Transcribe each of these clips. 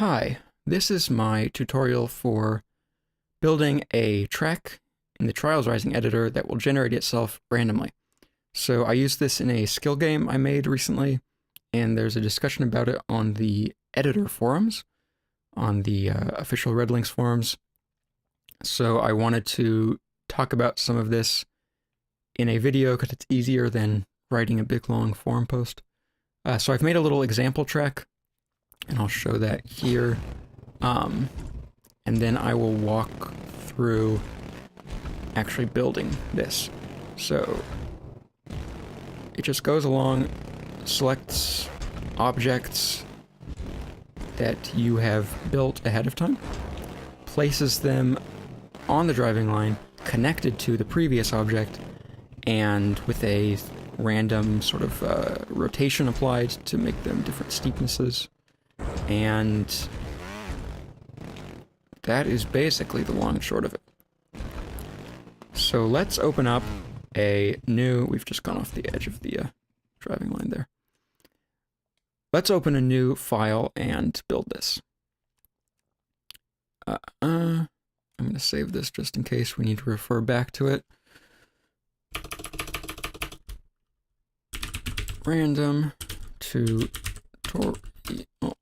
Hi, this is my tutorial for building a track in the Trials Rising editor that will generate itself randomly. So I used this in a skill game I made recently, and there's a discussion about it on the editor forums, on the official RedLinks forums. So I wanted to talk about some of this in a video because it's easier than writing a big long forum post. So I've made a little example track, and I'll show that here. And then I will walk through actually building this. So it just goes along, selects objects that you have built ahead of time, places them on the driving line connected to the previous object, and with a random sort of rotation applied to make them different steepnesses. And that is basically the long and short of it. So let's open up a new, we've just gone off the edge of the driving line there. Let's open a new file and build this. I'm going to save this just in case we need to refer back to it. Random tutorial. Oh,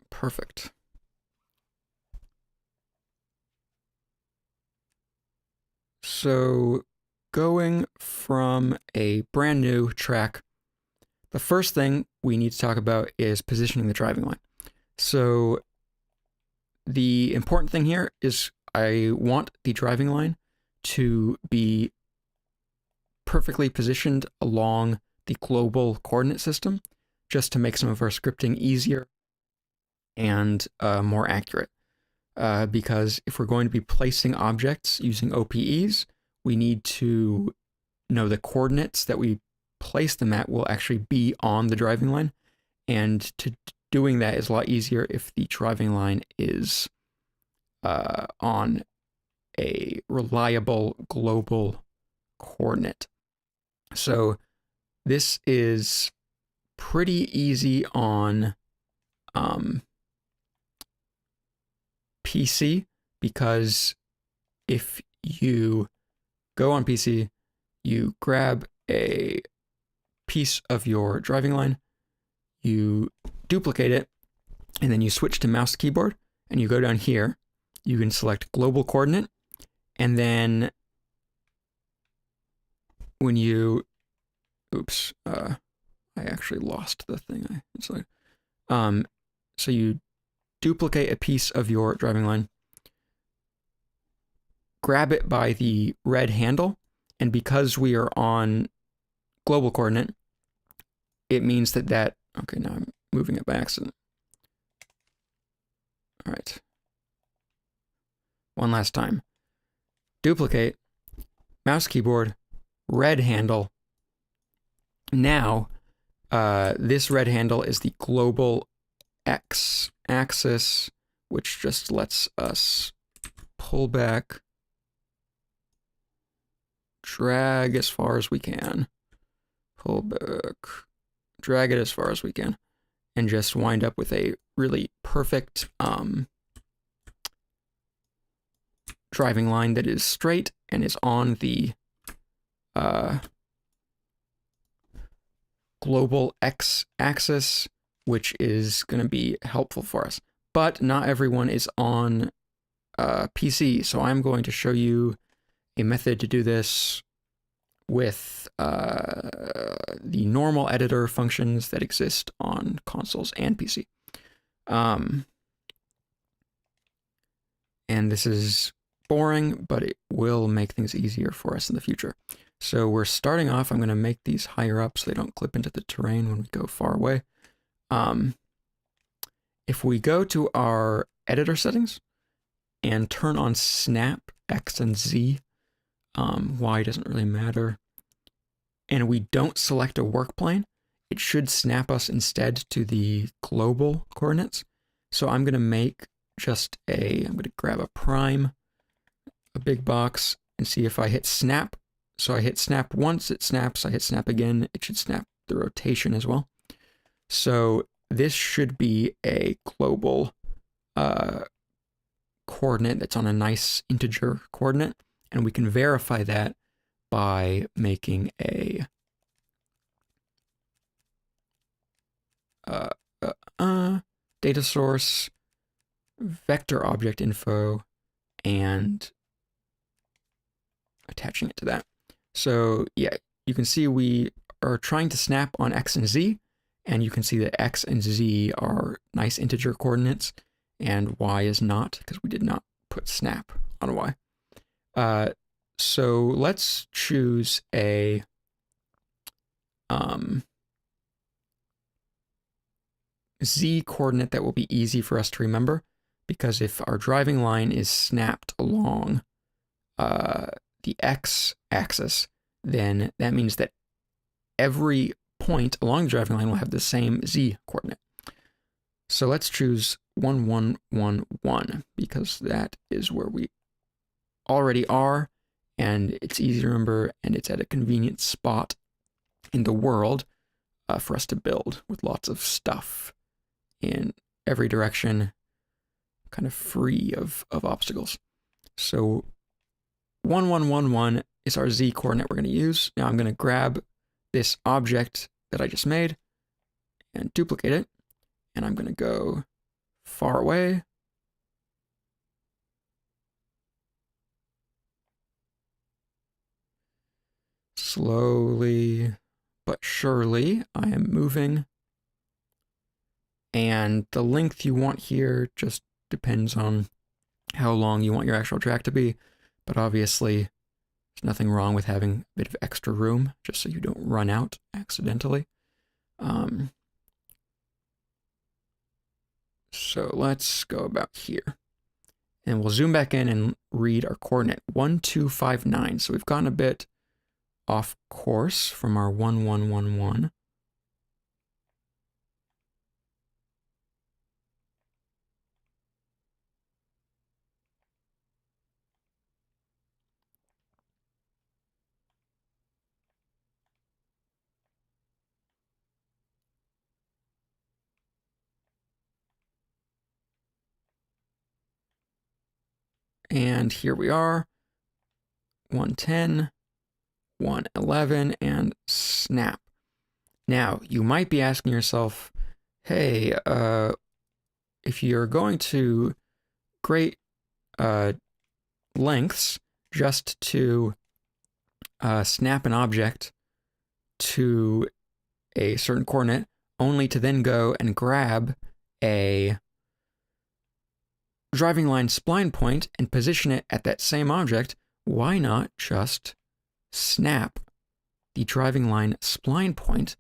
perfect. So going from a brand new track, the first thing we need to talk about is positioning the driving line. So the important thing here is I want the driving line to be perfectly positioned along the global coordinate system, just to make some of our scripting easier and more accurate. Because if we're going to be placing objects using OPEs, we need to know the coordinates that we place them at will actually be on the driving line. And to doing that is a lot easier if the driving line is on a reliable global coordinate. So this is pretty easy on PC, because if you go on PC, you grab a piece of your driving line, you duplicate it, and then you switch to mouse keyboard, and you go down here, you can select global coordinate, and then when you, oops, I actually lost the thing. So you duplicate a piece of your driving line, grab it by the red handle, and because we are on global coordinate, it means that, okay, now I'm moving it by accident. All right. One last time. Duplicate, mouse keyboard, red handle. Now, this red handle is the global X axis, which just lets us pull back, drag as far as we can, pull back, drag it as far as we can, and just wind up with a really perfect driving line that is straight and is on the global X axis, which is going to be helpful for us. But not everyone is on PC, so I'm going to show you a method to do this with the normal editor functions that exist on consoles and PC. And this is boring, but it will make things easier for us in the future. So we're starting off, I'm going to make these higher up so they don't clip into the terrain when we go far away. If we go to our editor settings and turn on snap X and Z, Y doesn't really matter, and we don't select a work plane, it should snap us instead to the global coordinates. So I'm going to make just I'm going to grab a prime, a big box, and see if I hit snap. So I hit snap once, it snaps, I hit snap again, it should snap the rotation as well. So this should be a global coordinate that's on a nice integer coordinate, and we can verify that by making a data source vector object info and attaching it to that. So yeah, you can see we are trying to snap on x and z, and you can see that x and z are nice integer coordinates and y is not, because we did not put snap on y. So let's choose a z coordinate that will be easy for us to remember, because if our driving line is snapped along the x axis, then that means that every point along the driving line will have the same z coordinate. So let's choose 1, 1, 1, 1, because that is where we already are, and it's easy to remember, and it's at a convenient spot in the world for us to build, with lots of stuff in every direction, kind of free of obstacles. So 1, 1, 1, 1 is our z coordinate we're going to use. Now I'm going to grab this object that I just made and duplicate it, and I'm going to go far away, slowly but surely I am moving, and the length you want here just depends on how long you want your actual track to be, but obviously there's nothing wrong with having a bit of extra room just so you don't run out accidentally. So let's go about here, and we'll zoom back in and read our coordinate 1, 2, 5, 9. So we've gotten a bit off course from our 1, 1, 1, 1. And here we are, 110, 111, and snap. Now, you might be asking yourself, hey, if you're going to great lengths just to snap an object to a certain coordinate, only to then go and grab a driving line spline point and position it at that same object, why not just snap the driving line spline point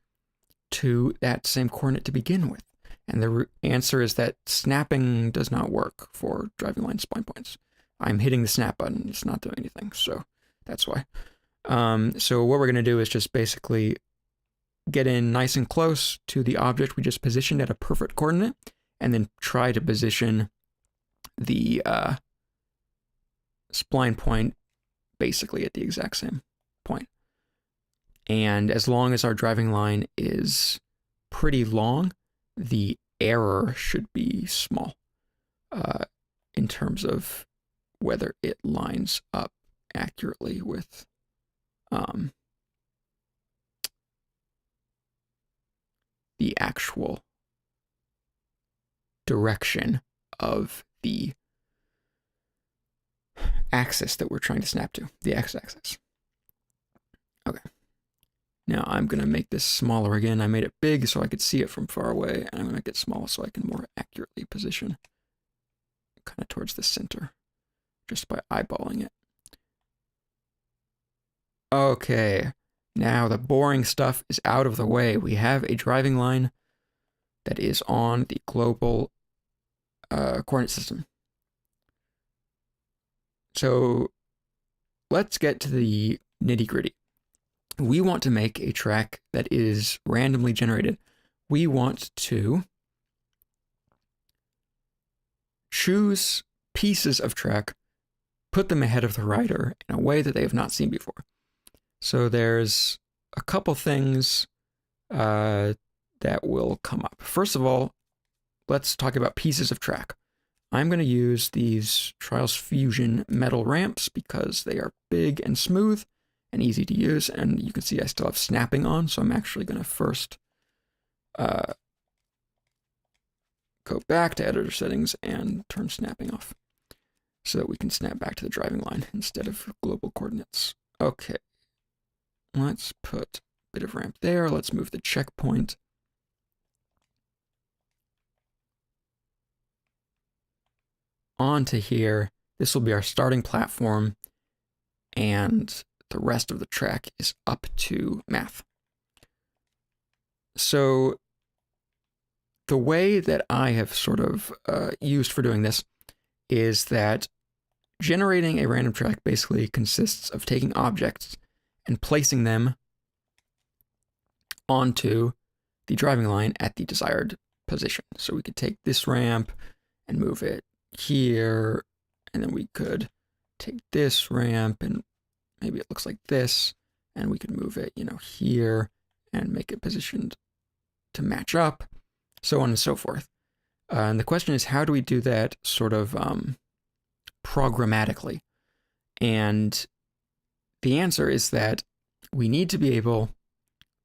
to that same coordinate to begin with? And the answer is that snapping does not work for driving line spline points. I'm hitting the snap button, it's not doing anything, so that's why. So what we're going to do is just basically get in nice and close to the object we just positioned at a perfect coordinate, and then try to position the spline point basically at the exact same point. And as long as our driving line is pretty long, the error should be small in terms of whether it lines up accurately with the actual direction of the axis that we're trying to snap to, the x-axis. Okay. Now I'm going to make this smaller again. I made it big so I could see it from far away, and I'm going to make it small so I can more accurately position kind of towards the center just by eyeballing it. Okay, now the boring stuff is out of the way. We have a driving line that is on the global coordinate system. So let's get to the nitty-gritty. We want to make a track that is randomly generated. We want to choose pieces of track, put them ahead of the rider in a way that they have not seen before. So there's a couple things that will come up. First of all, let's talk about pieces of track. I'm going to use these Trials Fusion metal ramps because they are big and smooth and easy to use, and you can see I still have snapping on, so I'm actually going to first go back to editor settings and turn snapping off so that we can snap back to the driving line instead of global coordinates. Okay, let's put a bit of ramp there. Let's move the checkpoint onto here. This will be our starting platform, and the rest of the track is up to math. So the way that I have sort of used for doing this is that generating a random track basically consists of taking objects and placing them onto the driving line at the desired position. So we could take this ramp and move it here, and then we could take this ramp and maybe it looks like this, and we could move it, here and make it positioned to match up, so on and so forth. And the question is, how do we do that sort of programmatically? And the answer is that we need to be able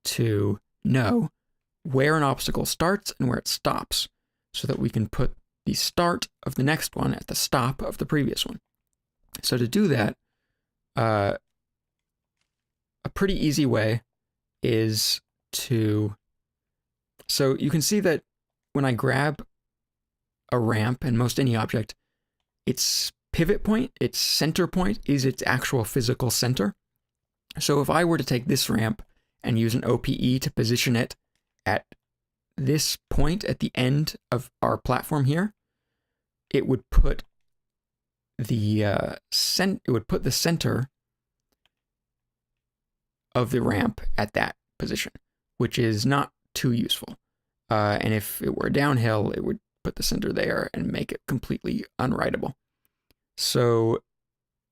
to know where an obstacle starts and where it stops so that we can put the start of the next one at the stop of the previous one. So to do that, a pretty easy way is so you can see that when I grab a ramp and most any object, its pivot point, its center point, is its actual physical center. So if I were to take this ramp and use an OPE to position it at this point at the end of our platform here, it would put the center of the ramp at that position, which is not too useful. And if it were downhill, it would put the center there and make it completely unwritable. So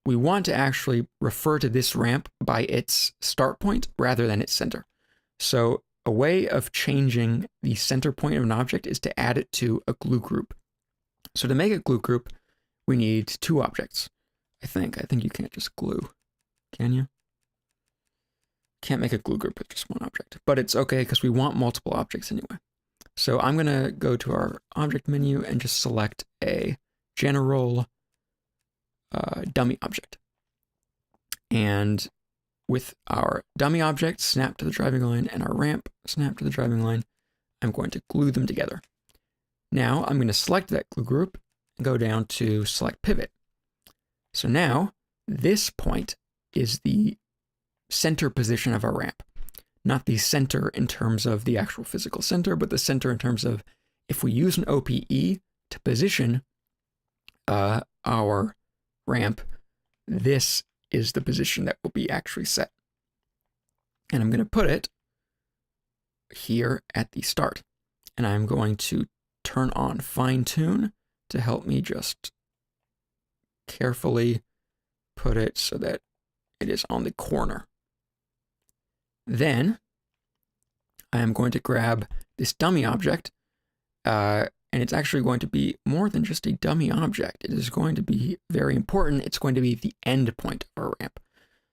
we want to actually refer to this ramp by its start point rather than its center. So a way of changing the center point of an object is to add it to a glue group. So to make a glue group, we need two objects. I think you can't just glue, can you? Can't make a glue group with just one object, but it's okay because we want multiple objects anyway. So I'm going to go to our object menu and just select a general dummy object. And with our dummy object snap to the driving line and our ramp snap to the driving line, I'm going to glue them together. Now I'm going to select that glue group and go down to select pivot. So now this point is the center position of our ramp. Not the center in terms of the actual physical center, but the center in terms of if we use an OPE to position our ramp, this is the position that will be actually set. And I'm going to put it here at the start. And I'm going to turn on fine tune to help me just carefully put it so that it is on the corner. Then I am going to grab this dummy object, and it's actually going to be more than just a dummy object. It is going to be very important. It's going to be the end point of our ramp,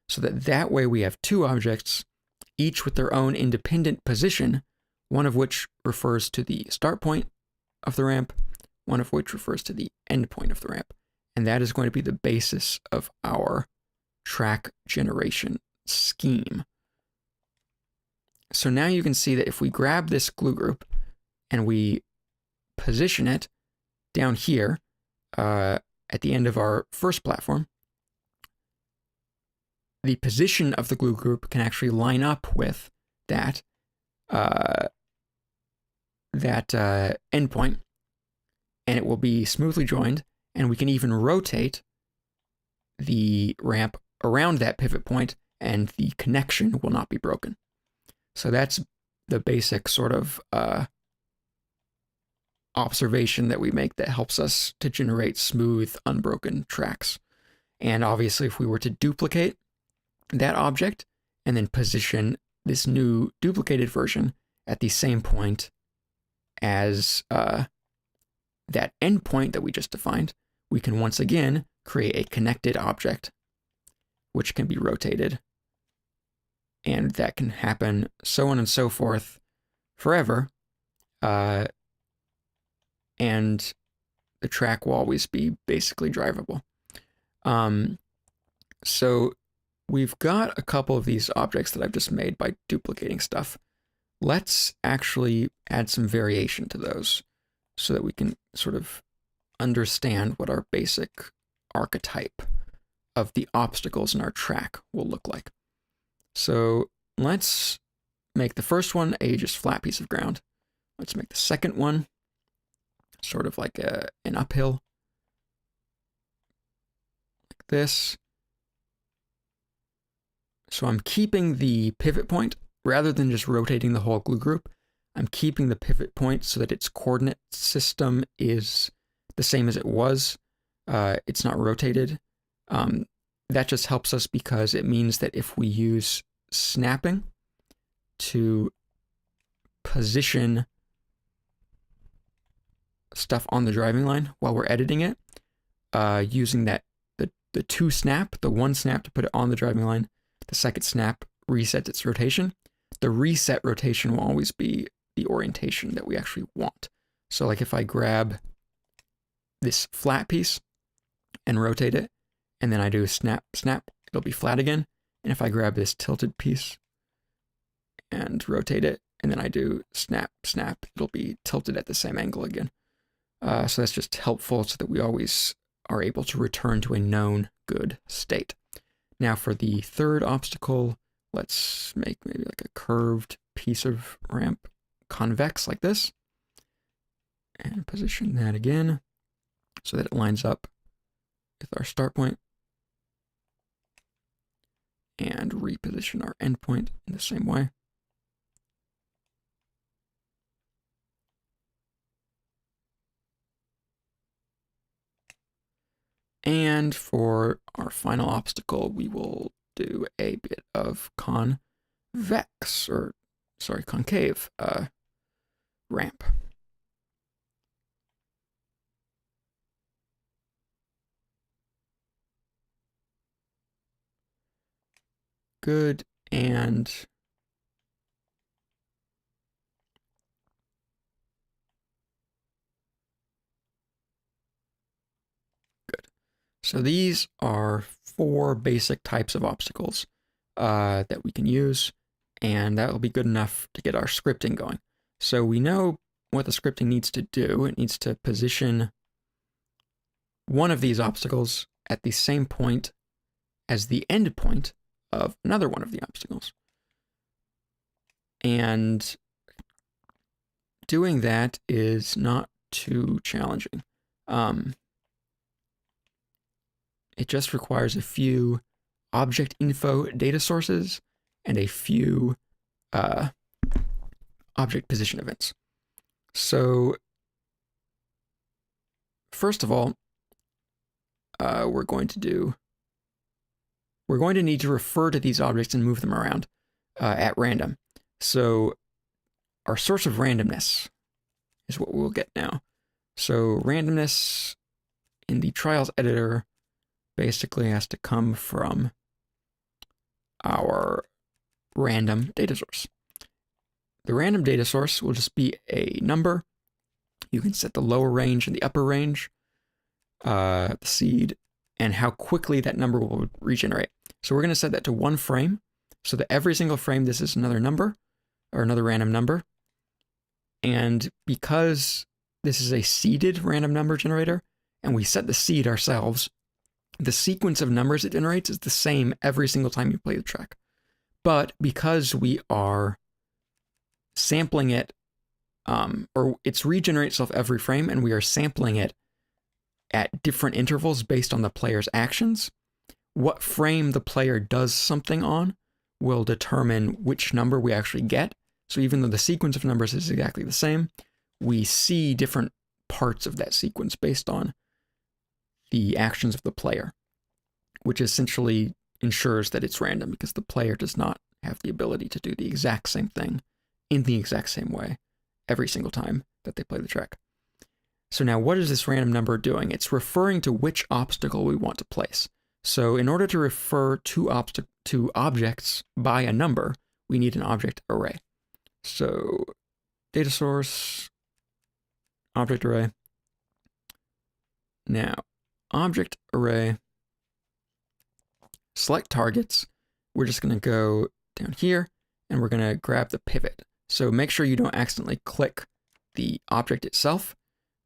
so that way we have two objects, each with their own independent position, one of which refers to the start point of the ramp, one of which refers to the end point of the ramp. And that is going to be the basis of our track generation scheme. So now you can see that if we grab this glue group and we position it down here at the end of our first platform, the position of the glue group can actually line up with that endpoint, and it will be smoothly joined, and we can even rotate the ramp around that pivot point, and the connection will not be broken. So that's the basic sort of observation that we make that helps us to generate smooth, unbroken tracks. And obviously, if we were to duplicate that object and then position this new duplicated version at the same point as that endpoint that we just defined, we can once again create a connected object, which can be rotated. And that can happen so on and so forth forever. And the track will always be basically drivable. So we've got a couple of these objects that I've just made by duplicating stuff. Let's actually add some variation to those so that we can sort of understand what our basic archetype of the obstacles in our track will look like. So let's make the first one a just flat piece of ground. Let's make the second one sort of like an uphill, like this. So I'm keeping the pivot point rather than just rotating the whole glue group. I'm keeping the pivot point so that its coordinate system is the same as it was. It's not rotated. That just helps us because it means that if we use snapping to position stuff on the driving line while we're editing it, using the two snap, the one snap to put it on the driving line, the second snap resets its rotation. The reset rotation will always be the orientation that we actually want. So like if I grab this flat piece and rotate it, and then I do snap, snap, it'll be flat again. And if I grab this tilted piece and rotate it, and then I do snap, snap, it'll be tilted at the same angle again. So that's just helpful so that we always are able to return to a known good state. Now for the third obstacle, let's make maybe like a curved piece of ramp, convex like this, and position that again so that it lines up with our start point, and reposition our endpoint in the same way. And for our final obstacle, we will do a bit of concave ramp. Good, and good. So these are 4 basic types of obstacles that we can use, and that will be good enough to get our scripting going. So we know what the scripting needs to do. It needs to position one of these obstacles at the same point as the end point of another one of the obstacles. And doing that is not too challenging. It just requires a few object info data sources and a few object position events. So first of all, we're going to need to refer to these objects and move them around at random. So our source of randomness is what we'll get now. So randomness in the trials editor basically has to come from our random data source. The random data source will just be a number. You can set the lower range and the upper range, the seed, and how quickly that number will regenerate. So we're going to set that to 1 frame, so that every single frame this is another number, or another random number. And because this is a seeded random number generator, and we set the seed ourselves, the sequence of numbers it generates is the same every single time you play the track. But because we are sampling it, or it's regenerates itself every frame, and we are sampling it at different intervals based on the player's actions, what frame the player does something on will determine which number we actually get. So even though the sequence of numbers is exactly the same, we see different parts of that sequence based on the actions of the player, which essentially ensures that it's random because the player does not have the ability to do the exact same thing in the exact same way every single time that they play the track. So now what is this random number doing? It's referring to which obstacle we want to place. So in order to refer to objects by a number, we need an object array. So data source, object array. Now, object array, select targets. We're just going to go down here and we're going to grab the pivot. So make sure you don't accidentally click the object itself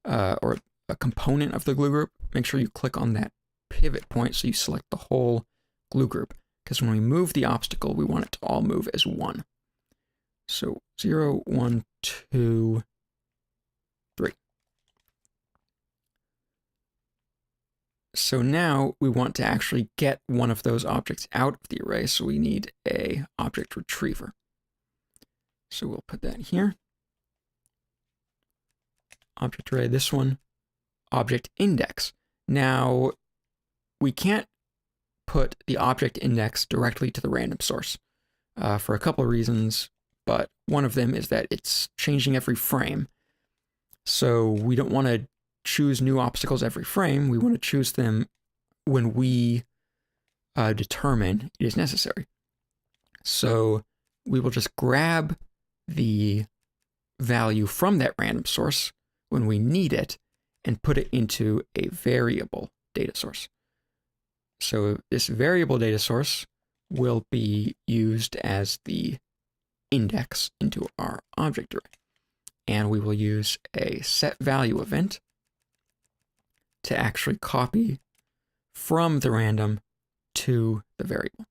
or a component of the glue group. Make sure you click on that pivot point so you select the whole glue group, because when we move the obstacle, we want it to all move as one. So 0, 1, 2, 3. So now we want to actually get one of those objects out of the array, so we need a object retriever. So we'll put that here. Object array, this one, object index. Now, we can't put the object index directly to the random source for a couple of reasons, but one of them is that it's changing every frame. So we don't want to choose new obstacles every frame. We want to choose them when we determine it is necessary. So we will just grab the value from that random source when we need it and put it into a variable data source. So this variable data source will be used as the index into our object array. And we will use a set value event to actually copy from the random to the variable.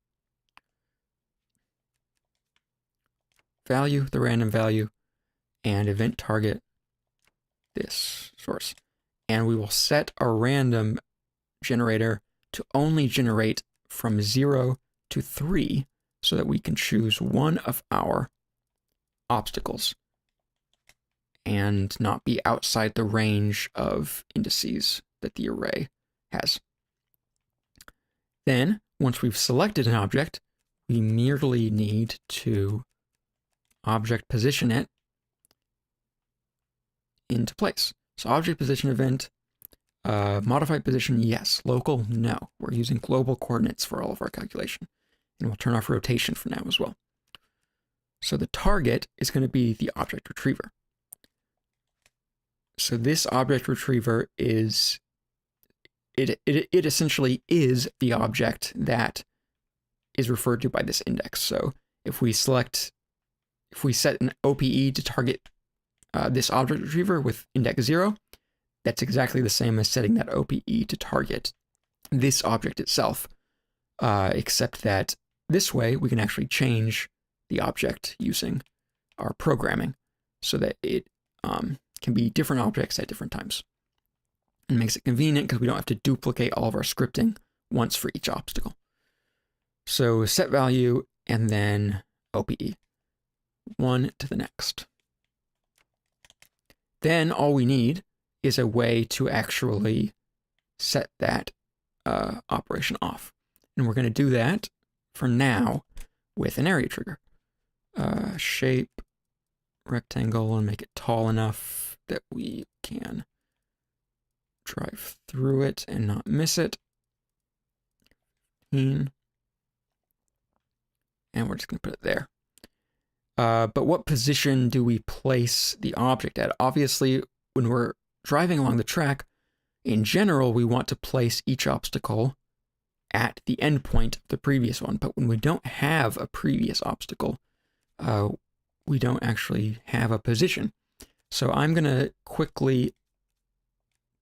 Value, the random value, and event target this source. And we will set our random generator to only generate from 0 to 3 so that we can choose one of our obstacles and not be outside the range of indices that the array has. Then, once we've selected an object, we merely need to object position it into place. So object position event, modified position, yes. Local, no. We're using global coordinates for all of our calculation. And we'll turn off rotation for now as well. So the target is going to be the object retriever. So this object retriever is, it essentially is the object that is referred to by this index. So if we set an OPE to target this object retriever with index 0, that's exactly the same as setting that OPE to target this object itself, except that this way we can actually change the object using our programming so that it can be different objects at different times. It makes it convenient because we don't have to duplicate all of our scripting once for each obstacle. So set value and then OPE, one to the next. Then all we need is a way to actually set that operation off. And we're going to do that for now with an area trigger. Shape rectangle and make it tall enough that we can drive through it and not miss it. And we're just going to put it there. But what position do we place the object at? Obviously, when we're driving along the track, in general, we want to place each obstacle at the endpoint of the previous one. But when we don't have a previous obstacle, we don't actually have a position. So I'm going to quickly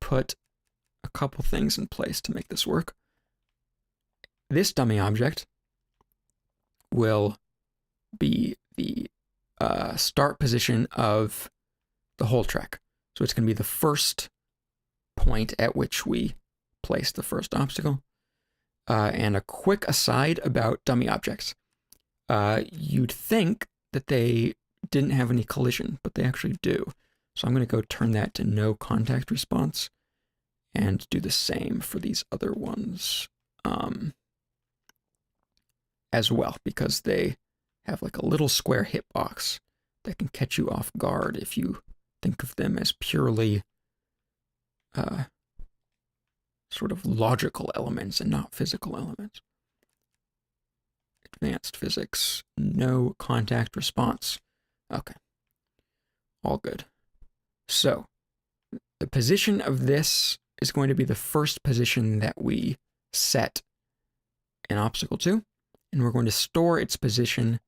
put a couple things in place to make this work. This dummy object will be the start position of the whole track. So it's going to be the first point at which we place the first obstacle. And a quick aside about dummy objects. You'd think that they didn't have any collision, but they actually do. So I'm going to go turn that to no contact response and do the same for these other ones as well, because they have like a little square hitbox that can catch you off guard if you think of them as purely sort of logical elements and not physical elements. Advanced physics, no contact response. Okay, all good. So the position of this is going to be the first position that we set an obstacle to, and we're going to store its position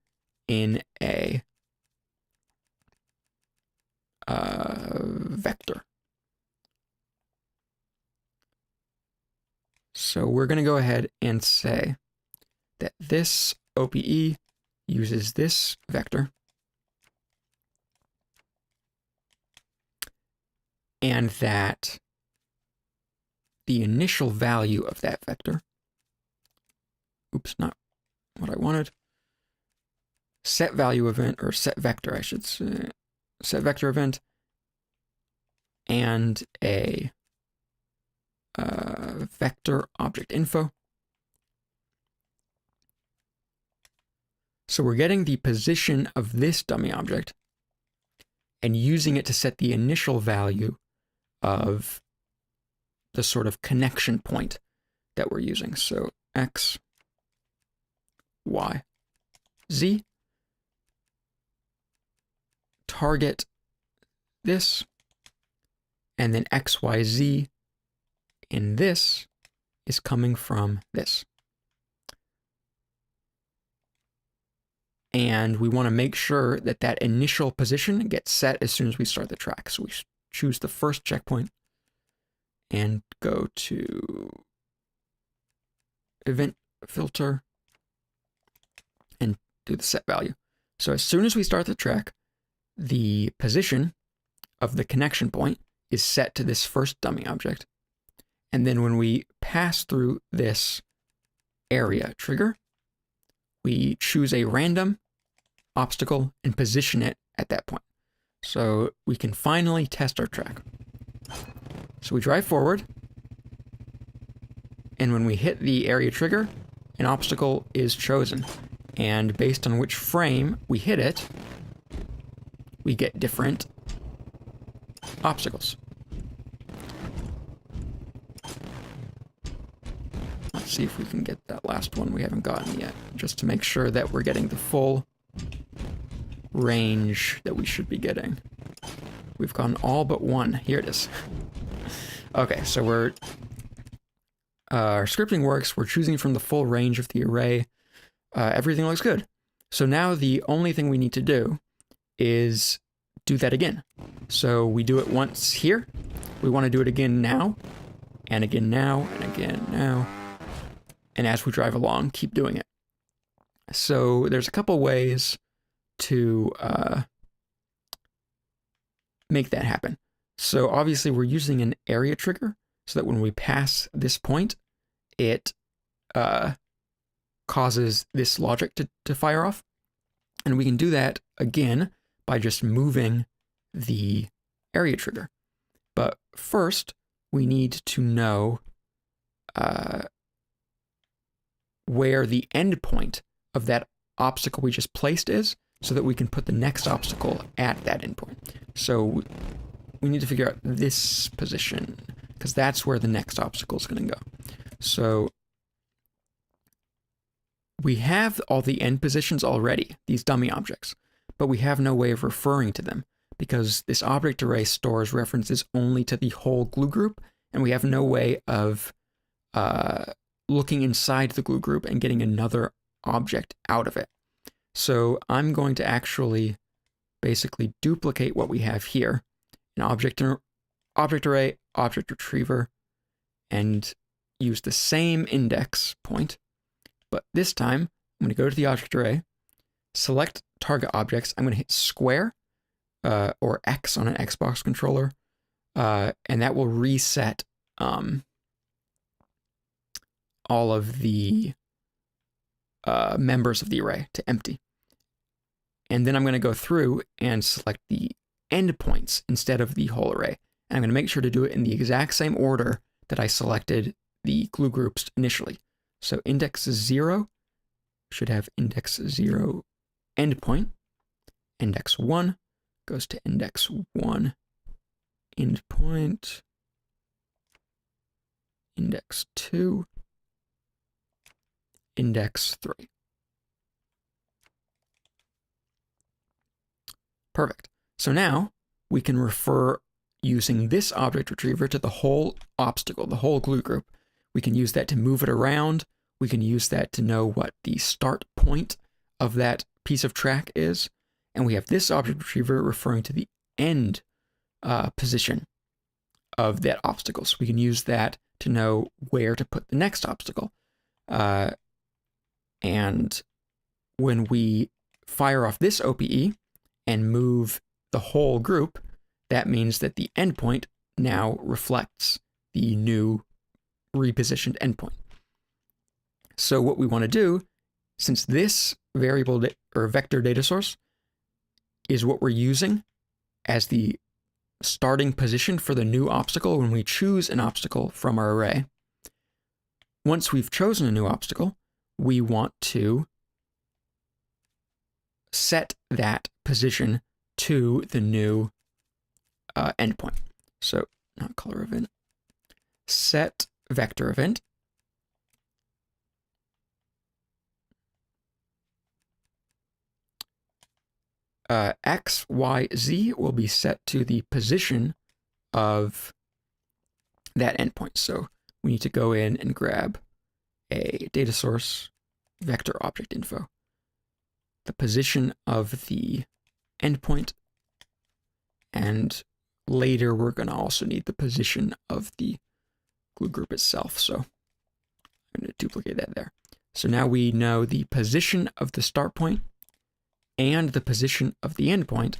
in a vector. So we're going to go ahead and say that this OPE uses this vector, and that the initial value of that vector, oops, not what I wanted, set value event, or set vector, I should say, set vector event, and a vector object info. So we're getting the position of this dummy object and using it to set the initial value of the sort of connection point that we're using. So X, Y, Z, target this, and then X, Y, Z in this is coming from this. And we want to make sure that that initial position gets set as soon as we start the track. So we choose the first checkpoint and go to event filter and do the set value. So as soon as we start the track, the position of the connection point is set to this first dummy object. And then when we pass through this area trigger, we choose a random obstacle and position it at that point. So we can finally test our track. So we drive forward, and when we hit the area trigger, an obstacle is chosen. And based on which frame we hit it, we get different obstacles. Let's see if we can get that last one we haven't gotten yet, just to make sure that we're getting the full range that we should be getting. We've gotten all but one. Here it is. Okay, so our scripting works. We're choosing from the full range of the array. Everything looks good. So now the only thing we need to do is do that again. So we do it once here. We want to do it again now, and again now, and again now. And as we drive along, keep doing it. So there's a couple ways to make that happen. So obviously we're using an area trigger so that when we pass this point, it causes this logic to fire off. And we can do that again by just moving the area trigger. But first, we need to know where the end point of that obstacle we just placed is, so that we can put the next obstacle at that endpoint. So we need to figure out this position, because that's where the next obstacle is going to go. So we have all the end positions already, these dummy objects, but we have no way of referring to them, because this object array stores references only to the whole glue group, and we have no way of looking inside the glue group and getting another object out of it. So I'm going to actually basically duplicate what we have here, an object array, object retriever, and use the same index point. But this time, I'm going to go to the object array, select target objects. I'm going to hit square or X on an Xbox controller, and that will reset all of the members of the array to empty. And then I'm going to go through and select the endpoints instead of the whole array. And I'm going to make sure to do it in the exact same order that I selected the glue groups initially. So index 0 should have index 0 endpoint. index 1 goes to index 1 endpoint, index 2, index 3. Perfect. So now we can refer using this object retriever to the whole obstacle, the whole glue group. We can use that to move it around. We can use that to know what the start point of that piece of track is. And we have this object retriever referring to the end position of that obstacle. So we can use that to know where to put the next obstacle. And when we fire off this OPE and move the whole group, that means that the endpoint now reflects the new repositioned endpoint. So what we want to do, since this variable or vector data source is what we're using as the starting position for the new obstacle when we choose an obstacle from our array, once we've chosen a new obstacle, we want to set that position to the new endpoint. So not color event, set vector event. X, Y, Z will be set to the position of that endpoint. So we need to go in and grab a data source, vector object info, the position of the endpoint, and later we're going to also need the position of the glue group itself. So I'm going to duplicate that there. So now we know the position of the start point and the position of the endpoint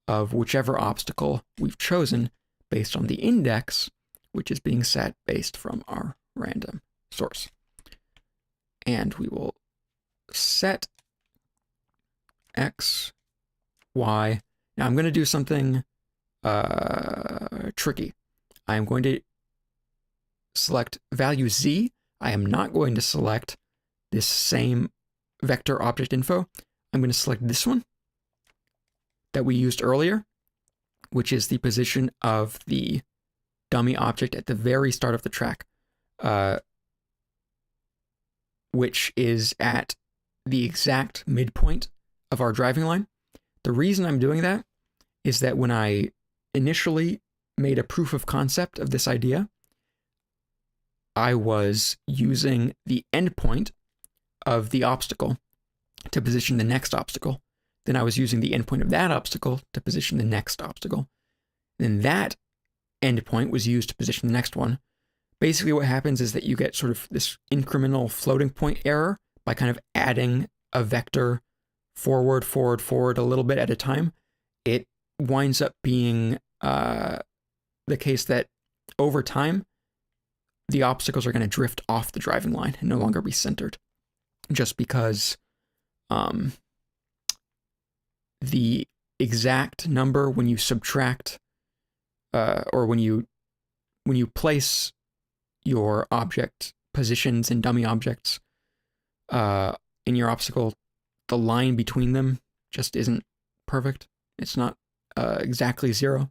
of whichever obstacle we've chosen based on the index, which is being set based from our random source. And we will set X, Y. Now I'm going to do something tricky. I'm going to select value Z. I am not going to select this same vector object info. I'm going to select this one that we used earlier, which is the position of the dummy object at the very start of the track, which is at the exact midpoint of our driving line. The reason I'm doing that is that when I initially made a proof of concept of this idea, I was using the endpoint of the obstacle to position the next obstacle. Then I was using the endpoint of that obstacle to position the next obstacle. Then that endpoint was used to position the next one. Basically what happens is that you get sort of this incremental floating point error by kind of adding a vector forward a little bit at a time. It winds up being the case that over time, the obstacles are going to drift off the driving line and no longer be centered, just because the exact number when you subtract or when you place your object positions and dummy objects in your obstacle, the line between them just isn't perfect. It's not exactly 0,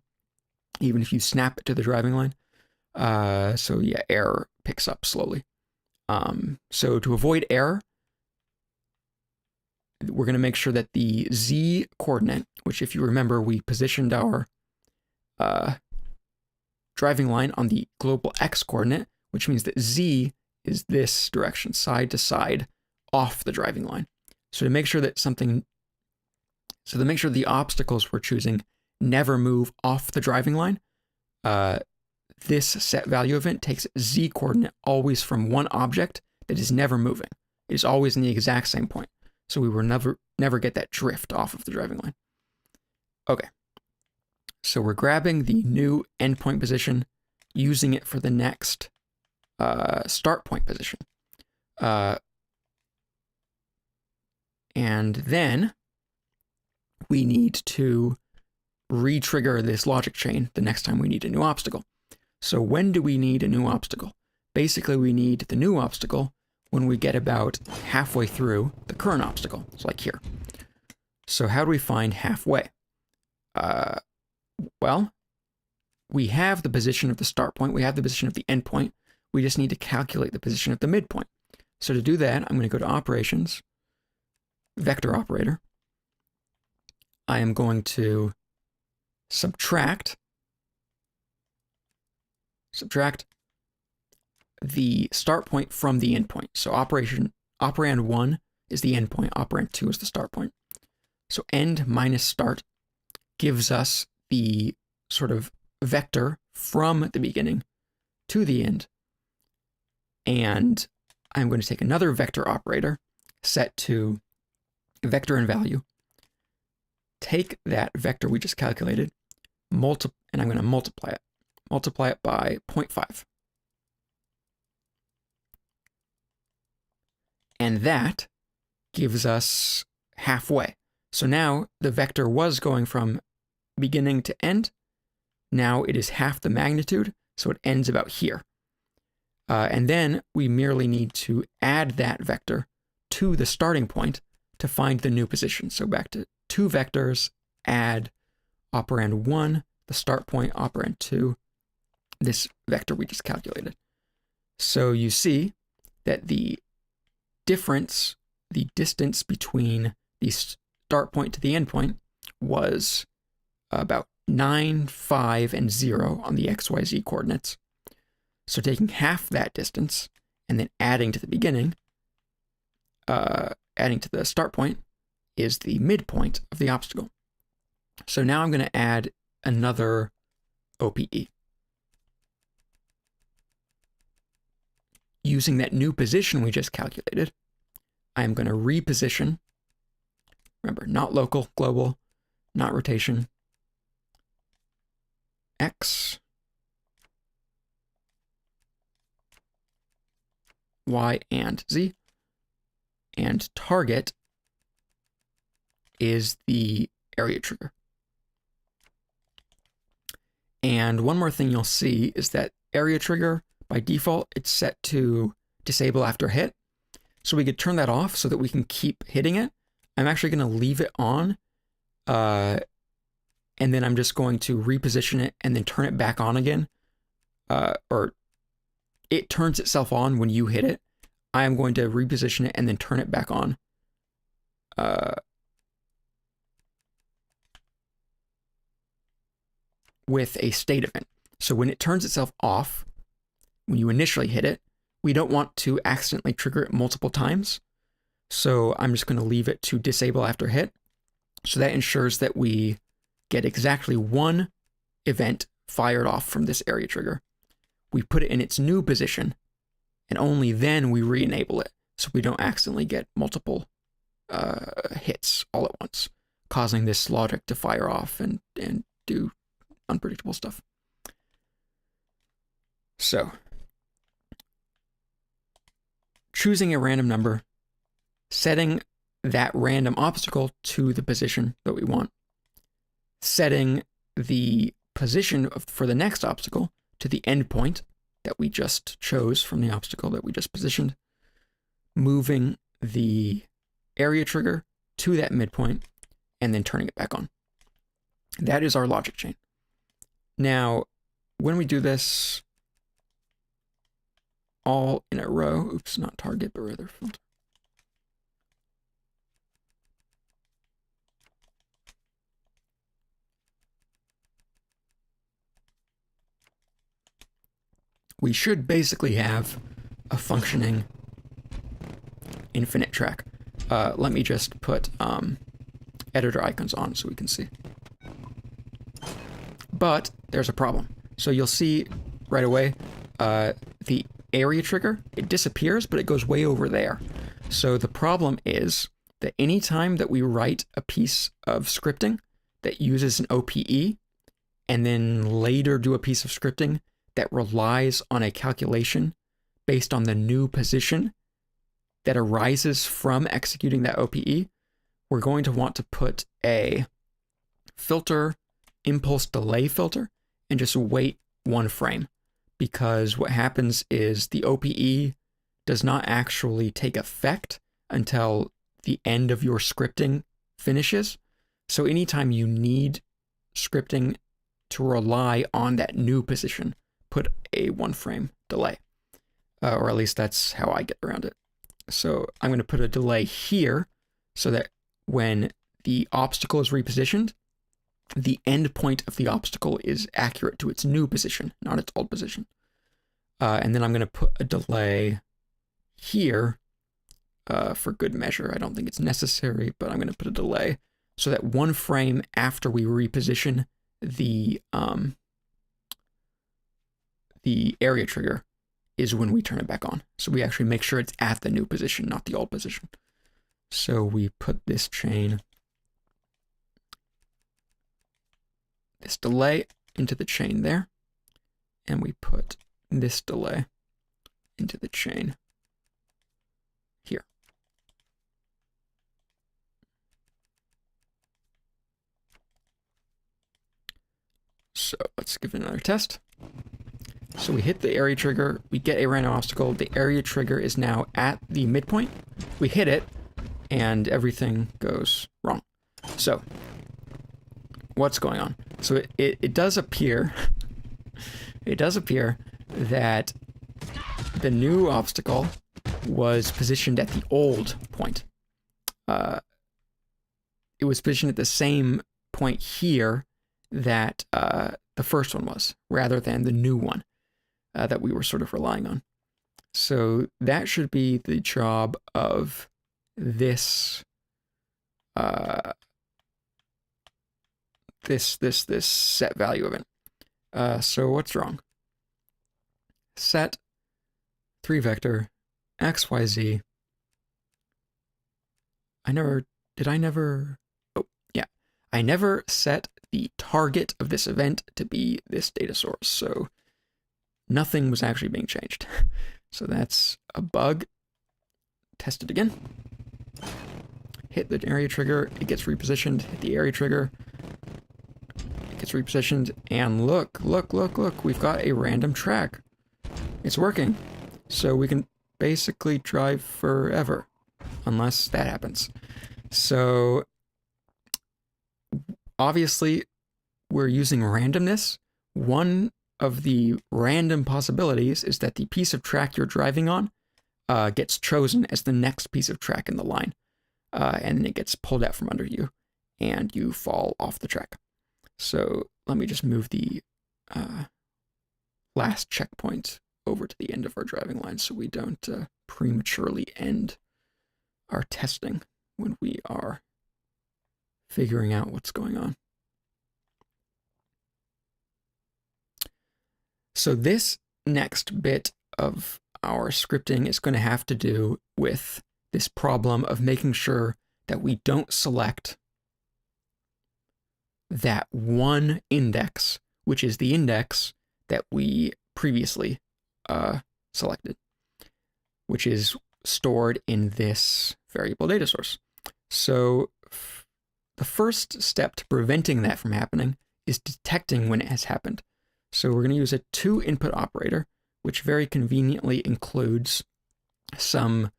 even if you snap it to the driving line. So yeah, error picks up slowly. So to avoid error, we're going to make sure that the Z coordinate, which if you remember, we positioned our driving line on the global X coordinate, which means that Z is this direction, side to side, off the driving line. So to make sure that the obstacles we're choosing never move off the driving line, this set value event takes Z coordinate always from one object that is never moving. It is always in the exact same point. So we will never get that drift off of the driving line. Okay. So we're grabbing the new endpoint position, using it for the next start point position. And then we need to re-trigger this logic chain the next time we need a new obstacle. So when do we need a new obstacle? Basically, we need the new obstacle when we get about halfway through the current obstacle. It's like here. So how do we find halfway? Well, we have the position of the start point. We have the position of the end point. We just need to calculate the position of the midpoint. So to do that, I'm going to go to Operations, Vector Operator. I am going to subtract the start point from the end point. So operand 1 is the end point, operand 2 is the start point. So end minus start gives us the sort of vector from the beginning to the end. And I'm going to take another vector operator set to vector and value, take that vector we just calculated, and I'm going to multiply it. Multiply it by 0.5. And that gives us halfway. So now the vector was going from beginning to end. Now it is half the magnitude, so it ends about here. And then we merely need to add that vector to the starting point to find the new position. So back to two vectors, add operand 1, the start point, operand 2, this vector we just calculated. So you see that the difference, the distance between the start point to the end point was about 9, 5, and 0 on the XYZ coordinates. So taking half that distance and then adding to the beginning, adding to the start point, is the midpoint of the obstacle. So now I'm going to add another OPE. Using that new position we just calculated, I'm going to reposition. Remember, not local, global, not rotation. X, Y, and Z. And target is the area trigger. And one more thing you'll see is that area trigger, by default, it's set to disable after hit. So we could turn that off so that we can keep hitting it. I'm actually going to leave it on, and then I'm just going to reposition it and then turn it back on again. Or it turns itself on when you hit it. I am going to reposition it and then turn it back on. With a state event. So when it turns itself off, when you initially hit it, we don't want to accidentally trigger it multiple times. So I'm just going to leave it to disable after hit. So that ensures that we get exactly one event fired off from this area trigger. We put it in its new position, and only then we re-enable it, so we don't accidentally get multiple hits all at once, causing this logic to fire off and do unpredictable stuff. So, choosing a random number, setting that random obstacle to the position that we want, setting the position for the next obstacle to the endpoint that we just chose from the obstacle that we just positioned, moving the area trigger to that midpoint, and then turning it back on. That is our logic chain. Now, when we do this all in a row, oops, not target, but rather filter. We should basically have a functioning infinite track. Let me just put editor icons on so we can see. But there's a problem. So you'll see right away the area trigger, it disappears, but it goes way over there. So the problem is that anytime that we write a piece of scripting that uses an OPE and then later do a piece of scripting that relies on a calculation based on the new position that arises from executing that OPE, we're going to want to put a filter, impulse delay filter, and just wait one frame. Because what happens is the OPE does not actually take effect until the end of your scripting finishes. So anytime you need scripting to rely on that new position, put a 1 frame delay. Or at least that's how I get around it. So I'm going to put a delay here so that when the obstacle is repositioned, the end point of the obstacle is accurate to its new position, not its old position. And then I'm going to put a delay here for good measure. I don't think it's necessary, but I'm going to put a delay so that 1 frame after we reposition the area trigger is when we turn it back on. So we actually make sure it's at the new position, not the old position. So we put this chain, this delay into the chain there, and we put this delay into the chain here. So let's give it another test. So we hit the area trigger, we get a random obstacle, the area trigger is now at the midpoint, we hit it, and everything goes wrong. So, what's going on? So it does appear, that the new obstacle was positioned at the old point. It was positioned at the same point here that the first one was, rather than the new one that we were sort of relying on. So that should be the job of this this set value event. So what's wrong? Set 3 vector XYZ. I never set the target of this event to be this data source. So nothing was actually being changed. So that's a bug. Test it again. Hit the area trigger, it gets repositioned. Hit the area trigger, it gets repositioned. And look, we've got a random track. It's working. So we can basically drive forever, unless that happens. So obviously, we're using randomness. One of the random possibilities is that the piece of track you're driving on gets chosen as the next piece of track in the line. And then it gets pulled out from under you, and you fall off the track. So let me just move the last checkpoint over to the end of our driving line so we don't prematurely end our testing when we are figuring out what's going on. So this next bit of our scripting is going to have to do with this problem of making sure that we don't select that one index, which is the index that we previously selected, which is stored in this variable data source. So the first step to preventing that from happening is detecting when it has happened. So we're going to use a to-input operator, which very conveniently includes some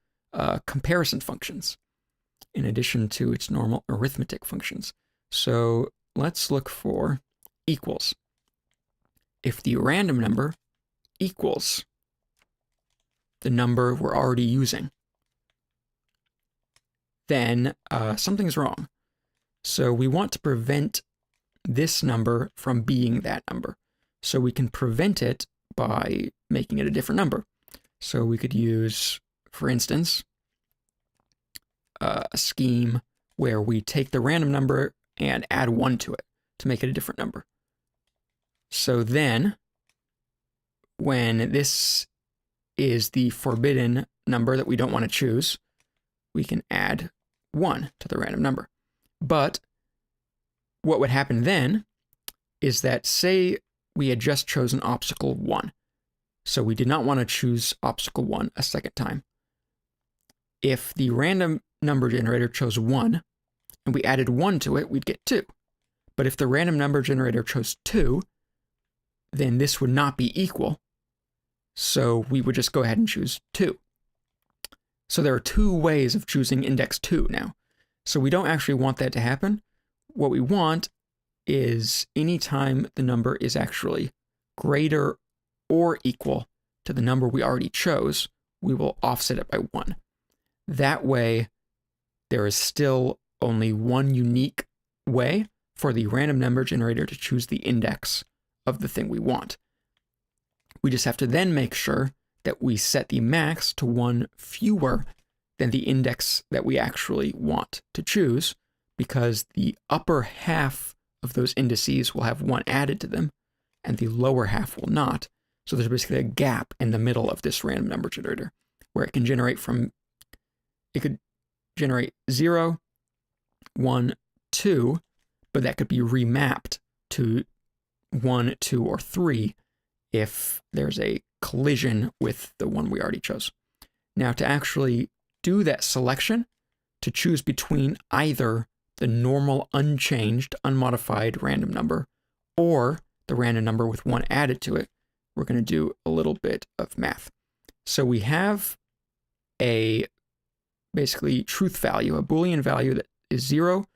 comparison functions in addition to its normal arithmetic functions. So let's look for equals. If the random number equals the number we're already using, then something's wrong. So we want to prevent this number from being that number. So we can prevent it by making it a different number. So we could use, for instance, a scheme where we take the random number and add 1 to it to make it a different number. So then, when this is the forbidden number that we don't want to choose, we can add 1 to the random number. But what would happen then is that, say we had just chosen obstacle 1. So we did not want to choose obstacle 1 a second time. If the random number generator chose 1 and we added 1 to it, we'd get 2. But if the random number generator chose 2, then this would not be equal. So we would just go ahead and choose 2. So there are 2 ways of choosing index 2 now. So we don't actually want that to happen. What we want is anytime the number is actually greater or equal to the number we already chose, we will offset it by 1. That way, there is still only one unique way for the random number generator to choose the index of the thing we want. We just have to then make sure that we set the max to 1 fewer than the index that we actually want to choose, because the upper half of those indices will have 1 added to them, and the lower half will not. So there's basically a gap in the middle of this random number generator, where it can generate it could generate 0, 1, 2, but that could be remapped to 1, 2, or 3 if there's a collision with the one we already chose. Now, to actually do that selection, to choose between either the normal unchanged, unmodified random number or the random number with 1 added to it, we're going to do a little bit of math. So we have a basically truth value, a Boolean value that is 0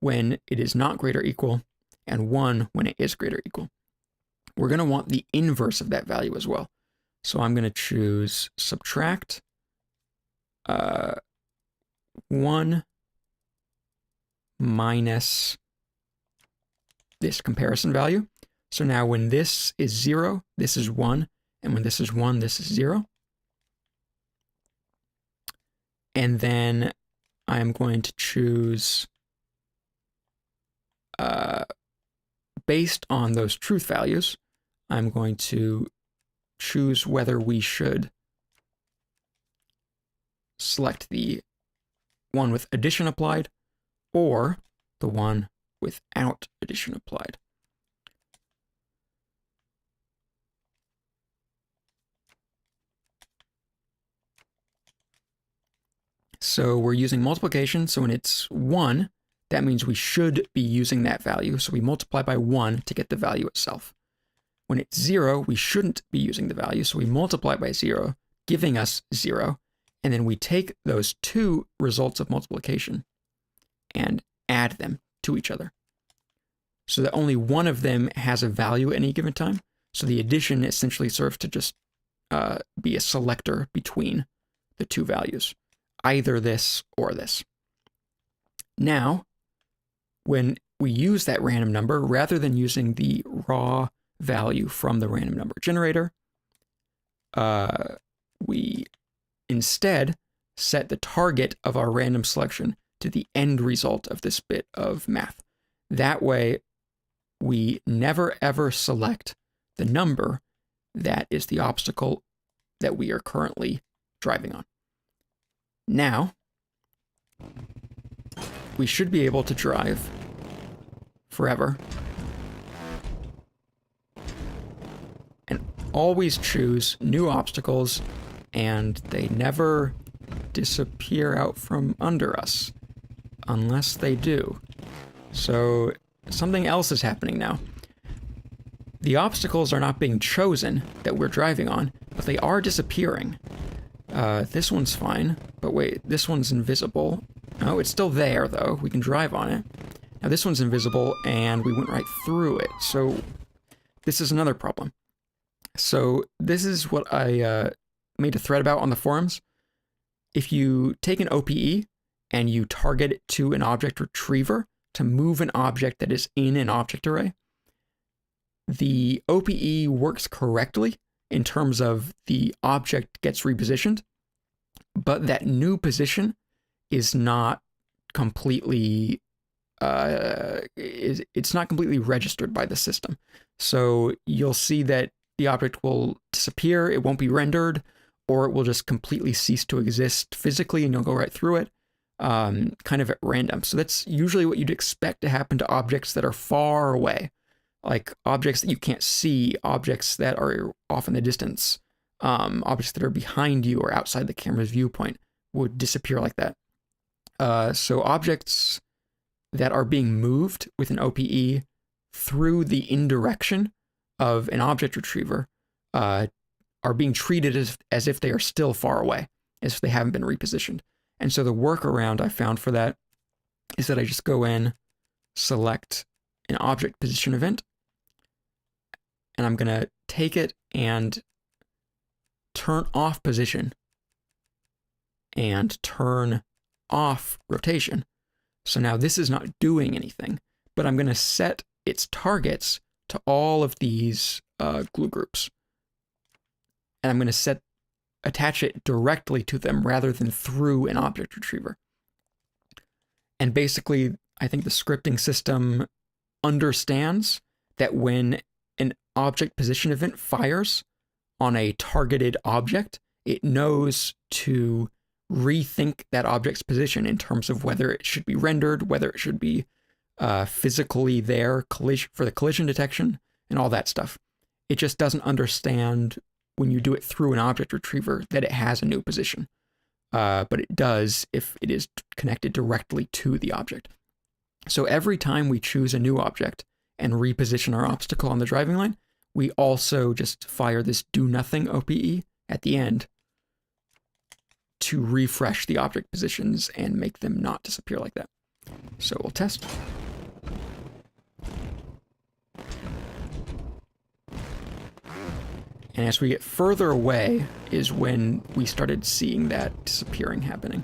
when it is not greater or equal, and 1 when it is greater or equal. We're going to want the inverse of that value as well. So I'm going to choose subtract 1 minus this comparison value. So now when this is 0, this is 1, and when this is 1, this is 0. And then I'm going to choose, based on those truth values, I'm going to choose whether we should select the one with addition applied or the one without addition applied. So we're using multiplication. So when it's 1, that means we should be using that value. So we multiply by 1 to get the value itself. When it's 0, we shouldn't be using the value. So we multiply by 0, giving us 0. And then we take those 2 results of multiplication and add them to each other, so that only one of them has a value at any given time. So the addition essentially serves to just be a selector between the 2 values, either this or this. Now, when we use that random number, rather than using the raw value from the random number generator, we instead set the target of our random selection to the end result of this bit of math. That way, we never ever select the number that is the obstacle that we are currently driving on. Now, we should be able to drive forever and always choose new obstacles, and they never disappear out from under us unless they do. So something else is happening now. The obstacles are not being chosen that we're driving on, but they are disappearing. This one's fine, but wait, this one's invisible. Oh, it's still there, though. We can drive on it. Now, this one's invisible, and we went right through it. So this is another problem. So this is what I made a thread about on the forums. If you take an OPE and you target it to an object retriever to move an object that is in an object array, the OPE works correctly in terms of the object gets repositioned, but that new position is not completely it's not completely registered by the system. So you'll see that the object will disappear, it won't be rendered, or it will just completely cease to exist physically, and you'll go right through it, kind of at random. So that's usually what you'd expect to happen to objects that are far away, like objects that you can't see, objects that are off in the distance, objects that are behind you or outside the camera's viewpoint would disappear like that. So objects that are being moved with an OPE through the indirection of an object retriever are being treated as if they are still far away, as if they haven't been repositioned. And so the workaround I found for that is that I just go in, select an object position event, and I'm going to take it and turn off position and turn off rotation. So now this is not doing anything, but I'm going to set its targets to all of these glue groups. And I'm going to attach it directly to them rather than through an object retriever. And basically, I think the scripting system understands that when an object position event fires on a targeted object, it knows to rethink that object's position in terms of whether it should be rendered, whether it should be physically there for the collision detection, and all that stuff. It just doesn't understand when you do it through an object retriever that it has a new position. But it does if it is connected directly to the object. So every time we choose a new object and reposition our obstacle on the driving line, we also just fire this do nothing OPE at the end to refresh the object positions and make them not disappear like that. So we'll test. And as we get further away is when we started seeing that disappearing happening.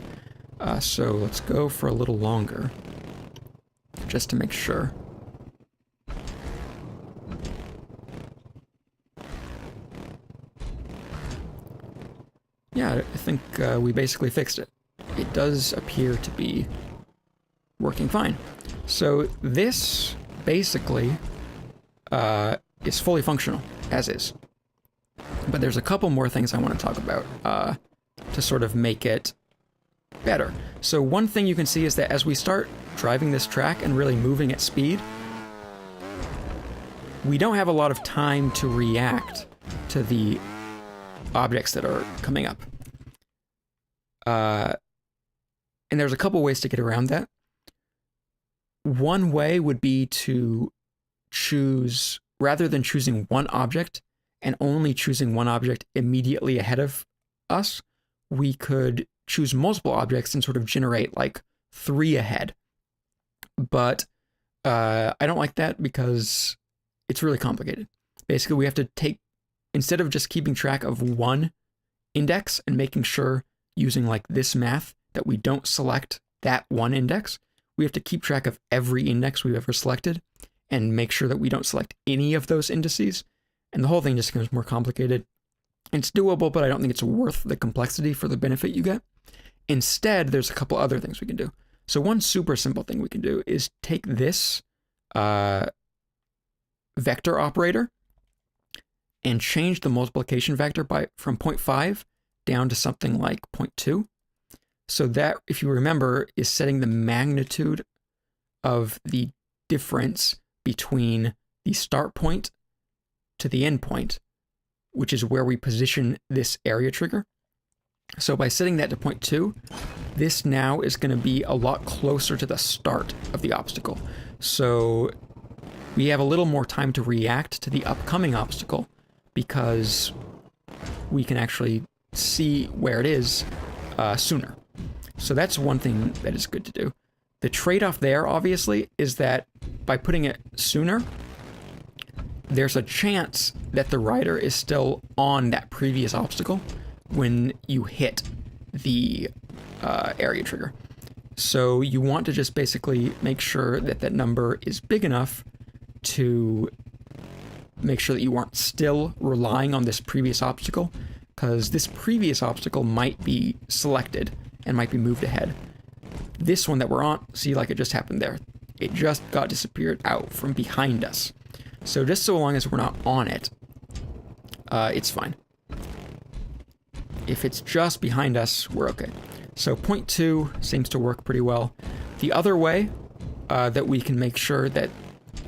So let's go for a little longer, just to make sure. Yeah, I think we basically fixed it. It does appear to be working fine. So this basically is fully functional, as is. But there's a couple more things I want to talk about to sort of make it better. So one thing you can see is that as we start driving this track and really moving at speed, we don't have a lot of time to react to the objects that are coming up. And there's a couple ways to get around that. One way would be to choose, rather than choosing one object and only choosing one object immediately ahead of us, we could choose multiple objects and sort of generate like 3 ahead. But I don't like that because it's really complicated. Basically, we have to instead of just keeping track of one index and making sure using like this math that we don't select that one index, we have to keep track of every index we've ever selected and make sure that we don't select any of those indices. And the whole thing just becomes more complicated. It's doable, but I don't think it's worth the complexity for the benefit you get. Instead, there's a couple other things we can do. So one super simple thing we can do is take this vector operator and change the multiplication factor from 0.5 down to something like 0.2. So that, if you remember, is setting the magnitude of the difference between the start point to the end point, which is where we position this area trigger. So by setting that to 0.2, this now is going to be a lot closer to the start of the obstacle. So we have a little more time to react to the upcoming obstacle because we can actually see where it is sooner. So that's one thing that is good to do. The trade-off there, obviously, is that by putting it sooner, there's a chance that the rider is still on that previous obstacle when you hit the area trigger. So you want to just basically make sure that that number is big enough to make sure that you aren't still relying on this previous obstacle, because this previous obstacle might be selected and might be moved ahead. This one that we're on, see, like it just happened there. It just got disappeared out from behind us. So just so long as we're not on it, it's fine. If it's just behind us, we're okay. So 0.2 seems to work pretty well. The other way that we can make sure that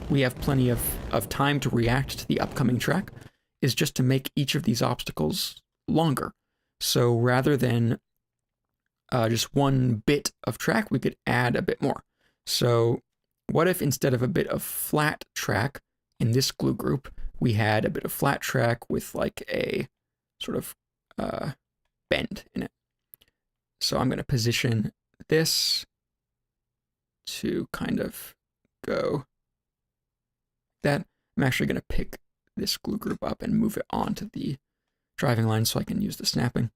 we have plenty of time to react to the upcoming track is just to make each of these obstacles longer. So rather than just one bit of track, we could add a bit more. So what if instead of a bit of flat track in this glue group, we had a bit of flat track with like a sort of bend in it? So I'm going to position this to kind of go that. I'm actually going to pick this glue group up and move it onto the driving line so I can use the snapping.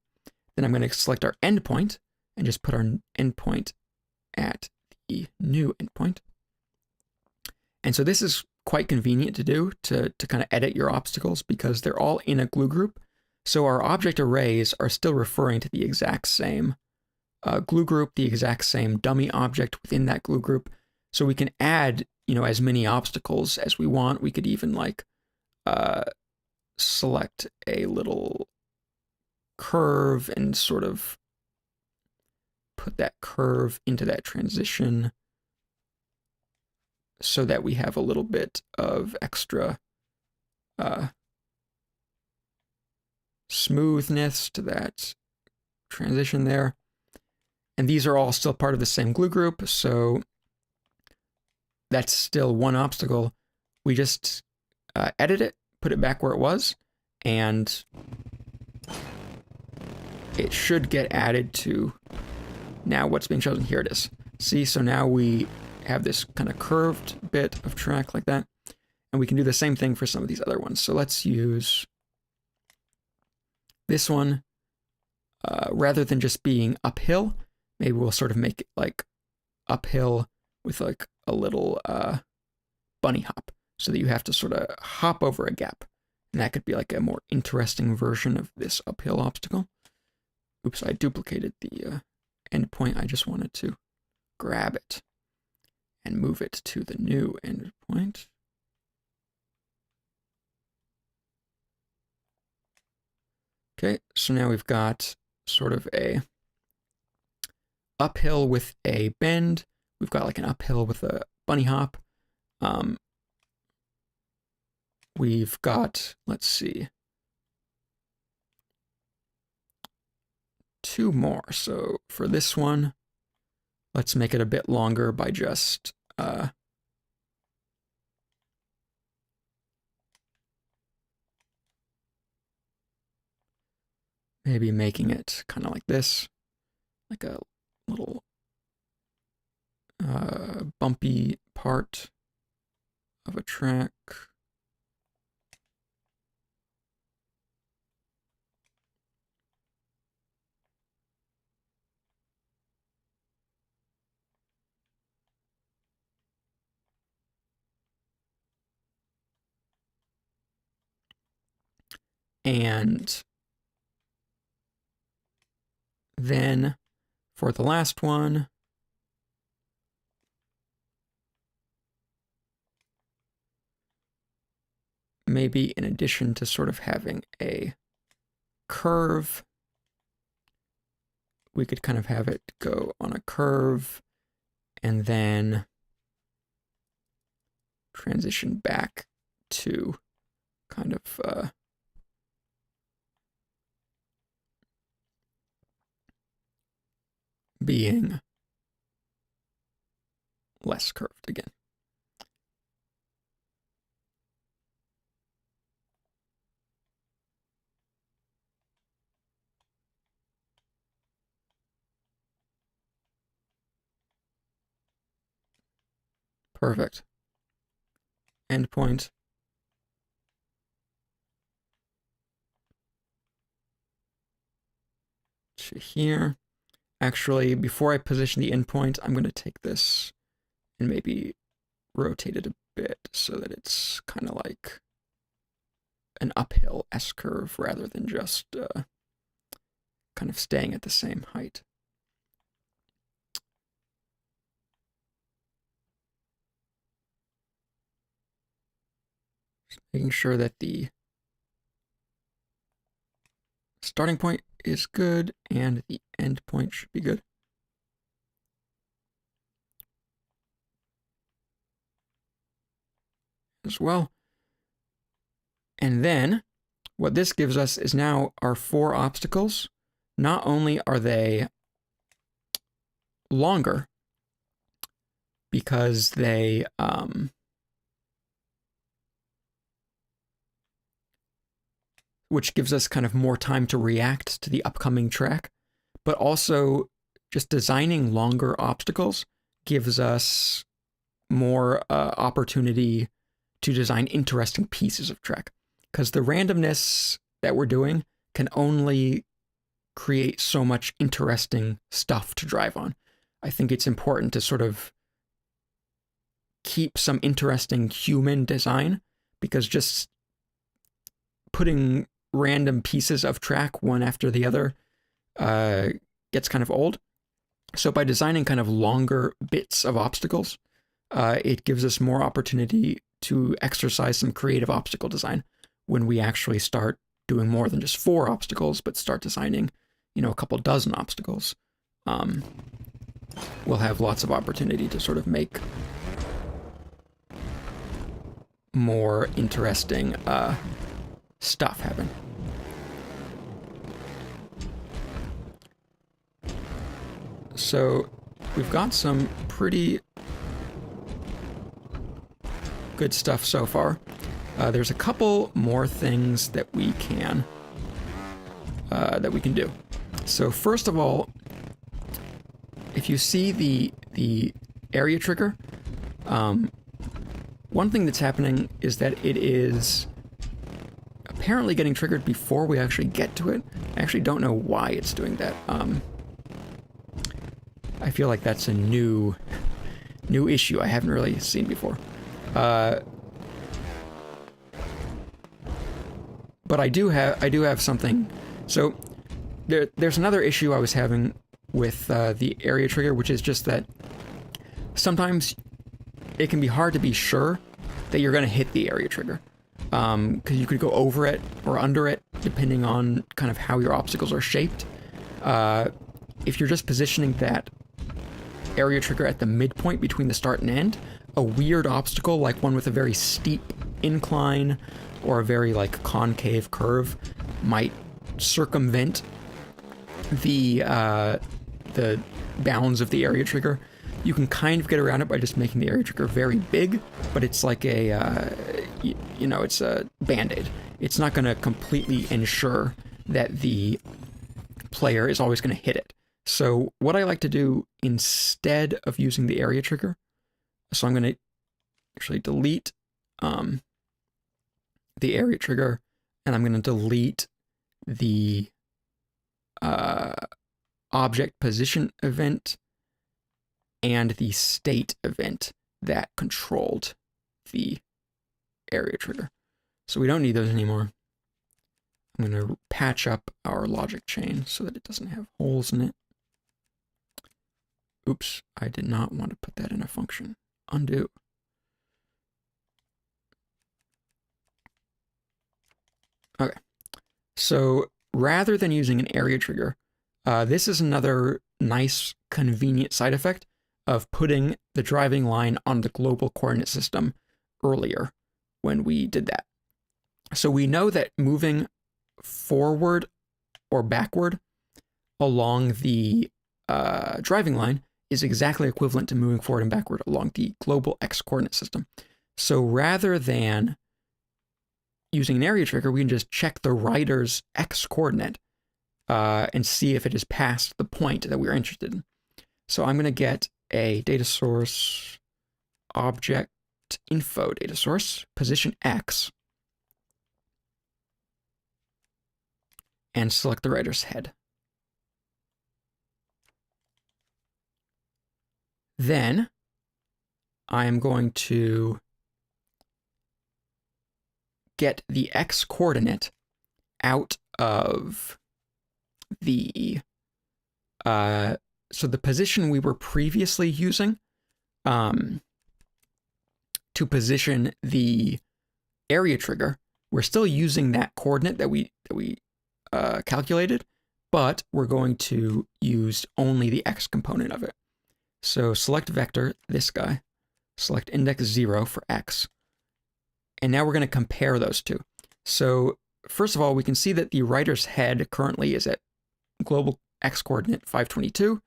Then I'm going to select our endpoint and just put our endpoint at the new endpoint. And so this is quite convenient to do to kind of edit your obstacles because they're all in a glue group. So our object arrays are still referring to the exact same glue group, the exact same dummy object within that glue group. So we can add, as many obstacles as we want. We could even select a little curve and sort of put that curve into that transition so that we have a little bit of extra smoothness to that transition there. And these are all still part of the same glue group, so that's still one obstacle. We just edit it, put it back where it was, and it should get added to now what's being chosen. Here it is. See, so now we have this kind of curved bit of track like that, and we can do the same thing for some of these other ones. So let's use this one. Rather than just being uphill, maybe we'll sort of make it like uphill with like a little bunny hop, so that you have to sort of hop over a gap. And that could be like a more interesting version of this uphill obstacle. Oops, I duplicated the endpoint. I just wanted to grab it and move it to the new endpoint. Okay, so now we've got sort of a uphill with a bend. We've got like an uphill with a bunny hop. We've got, let's see, 2 more. So for this one, let's make it a bit longer by just maybe making it kind of like this, like a little bumpy part of a track. And then for the last one, maybe in addition to sort of having a curve, we could kind of have it go on a curve and then transition back to kind of being less curved again. Perfect. Endpoint. To here. Actually, before I position the endpoint, I'm going to take this and maybe rotate it a bit so that it's kind of like an uphill S-curve rather than just kind of staying at the same height. Just making sure that the starting point is good and the end point should be good. As well. And then what this gives us is now our 4 obstacles. Not only are they longer because they which gives us kind of more time to react to the upcoming track, but also just designing longer obstacles gives us more opportunity to design interesting pieces of track, because the randomness that we're doing can only create so much interesting stuff to drive on. I think it's important to sort of keep some interesting human design, because just putting random pieces of track one after the other gets kind of old. So by designing kind of longer bits of obstacles, it gives us more opportunity to exercise some creative obstacle design when we actually start doing more than just 4 obstacles, but start designing, a couple dozen obstacles. We'll have lots of opportunity to sort of make more interesting stuff happen. So we've got some pretty good stuff so far. There's a couple more things that we can do. So first of all, if you see the area trigger, one thing that's happening is that it is apparently getting triggered before we actually get to it. I actually don't know why it's doing that. I feel like that's a new issue I haven't really seen before. But I do have something. So there's another issue I was having with the area trigger, which is just that sometimes it can be hard to be sure that you're going to hit the area trigger, because you could go over it or under it depending on kind of how your obstacles are shaped. If you're just positioning that area trigger at the midpoint between the start and end, a weird obstacle like one with a very steep incline or a very like concave curve might circumvent the bounds of the area trigger. You can kind of get around it by just making the area trigger very big, but it's like it's a band-aid. It's not going to completely ensure that the player is always going to hit it. So what I like to do instead of using the area trigger, so I'm going to actually delete the area trigger, and I'm going to delete the object position event and the state event that controlled the area trigger. So we don't need those anymore. I'm going to patch up our logic chain so that it doesn't have holes in it. Oops, I did not want to put that in a function. Undo. Okay, so rather than using an area trigger, this is another nice, convenient side effect of putting the driving line on the global coordinate system earlier when we did that. So we know that moving forward or backward along the driving line is exactly equivalent to moving forward and backward along the global X coordinate system. So rather than using an area trigger, we can just check the rider's X coordinate and see if it is past the point that we're interested in. So I'm going to get a data source object info data source, position X, and select the rider's head. Then I am going to get the X coordinate out of the so the position we were previously using to position the area trigger. We're still using that coordinate that we calculated, but we're going to use only the X component of it. So select vector, this guy, select index 0 for X. And now we're going to compare those two. So first of all, we can see that the rider's head currently is at global X coordinate 522.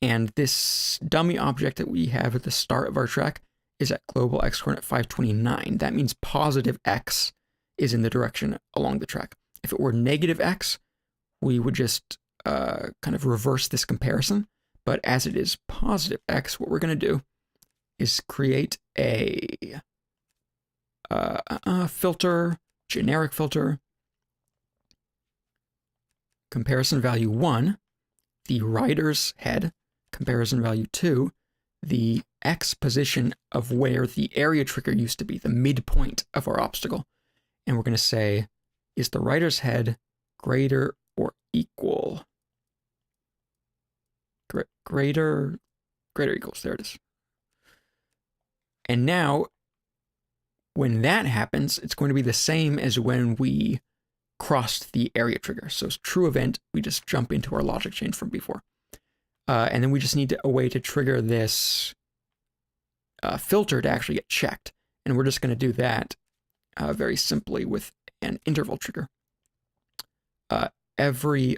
And this dummy object that we have at the start of our track is at global X coordinate 529. That means positive X is in the direction along the track. If it were negative X, we would just kind of reverse this comparison but as it is positive x, what we're going to do is create a filter, generic filter, comparison value 1, the rider's head, comparison value 2, the x position of where the area trigger used to be, the midpoint of our obstacle. And we're going to say, is the rider's head greater or equal? Greater equals, there it is. And now, when that happens, it's going to be the same as when we crossed the area trigger. So it's true event, we just jump into our logic chain from before. And then we just need a way to trigger this filter to actually get checked. And we're just going to do that very simply with an interval trigger. Every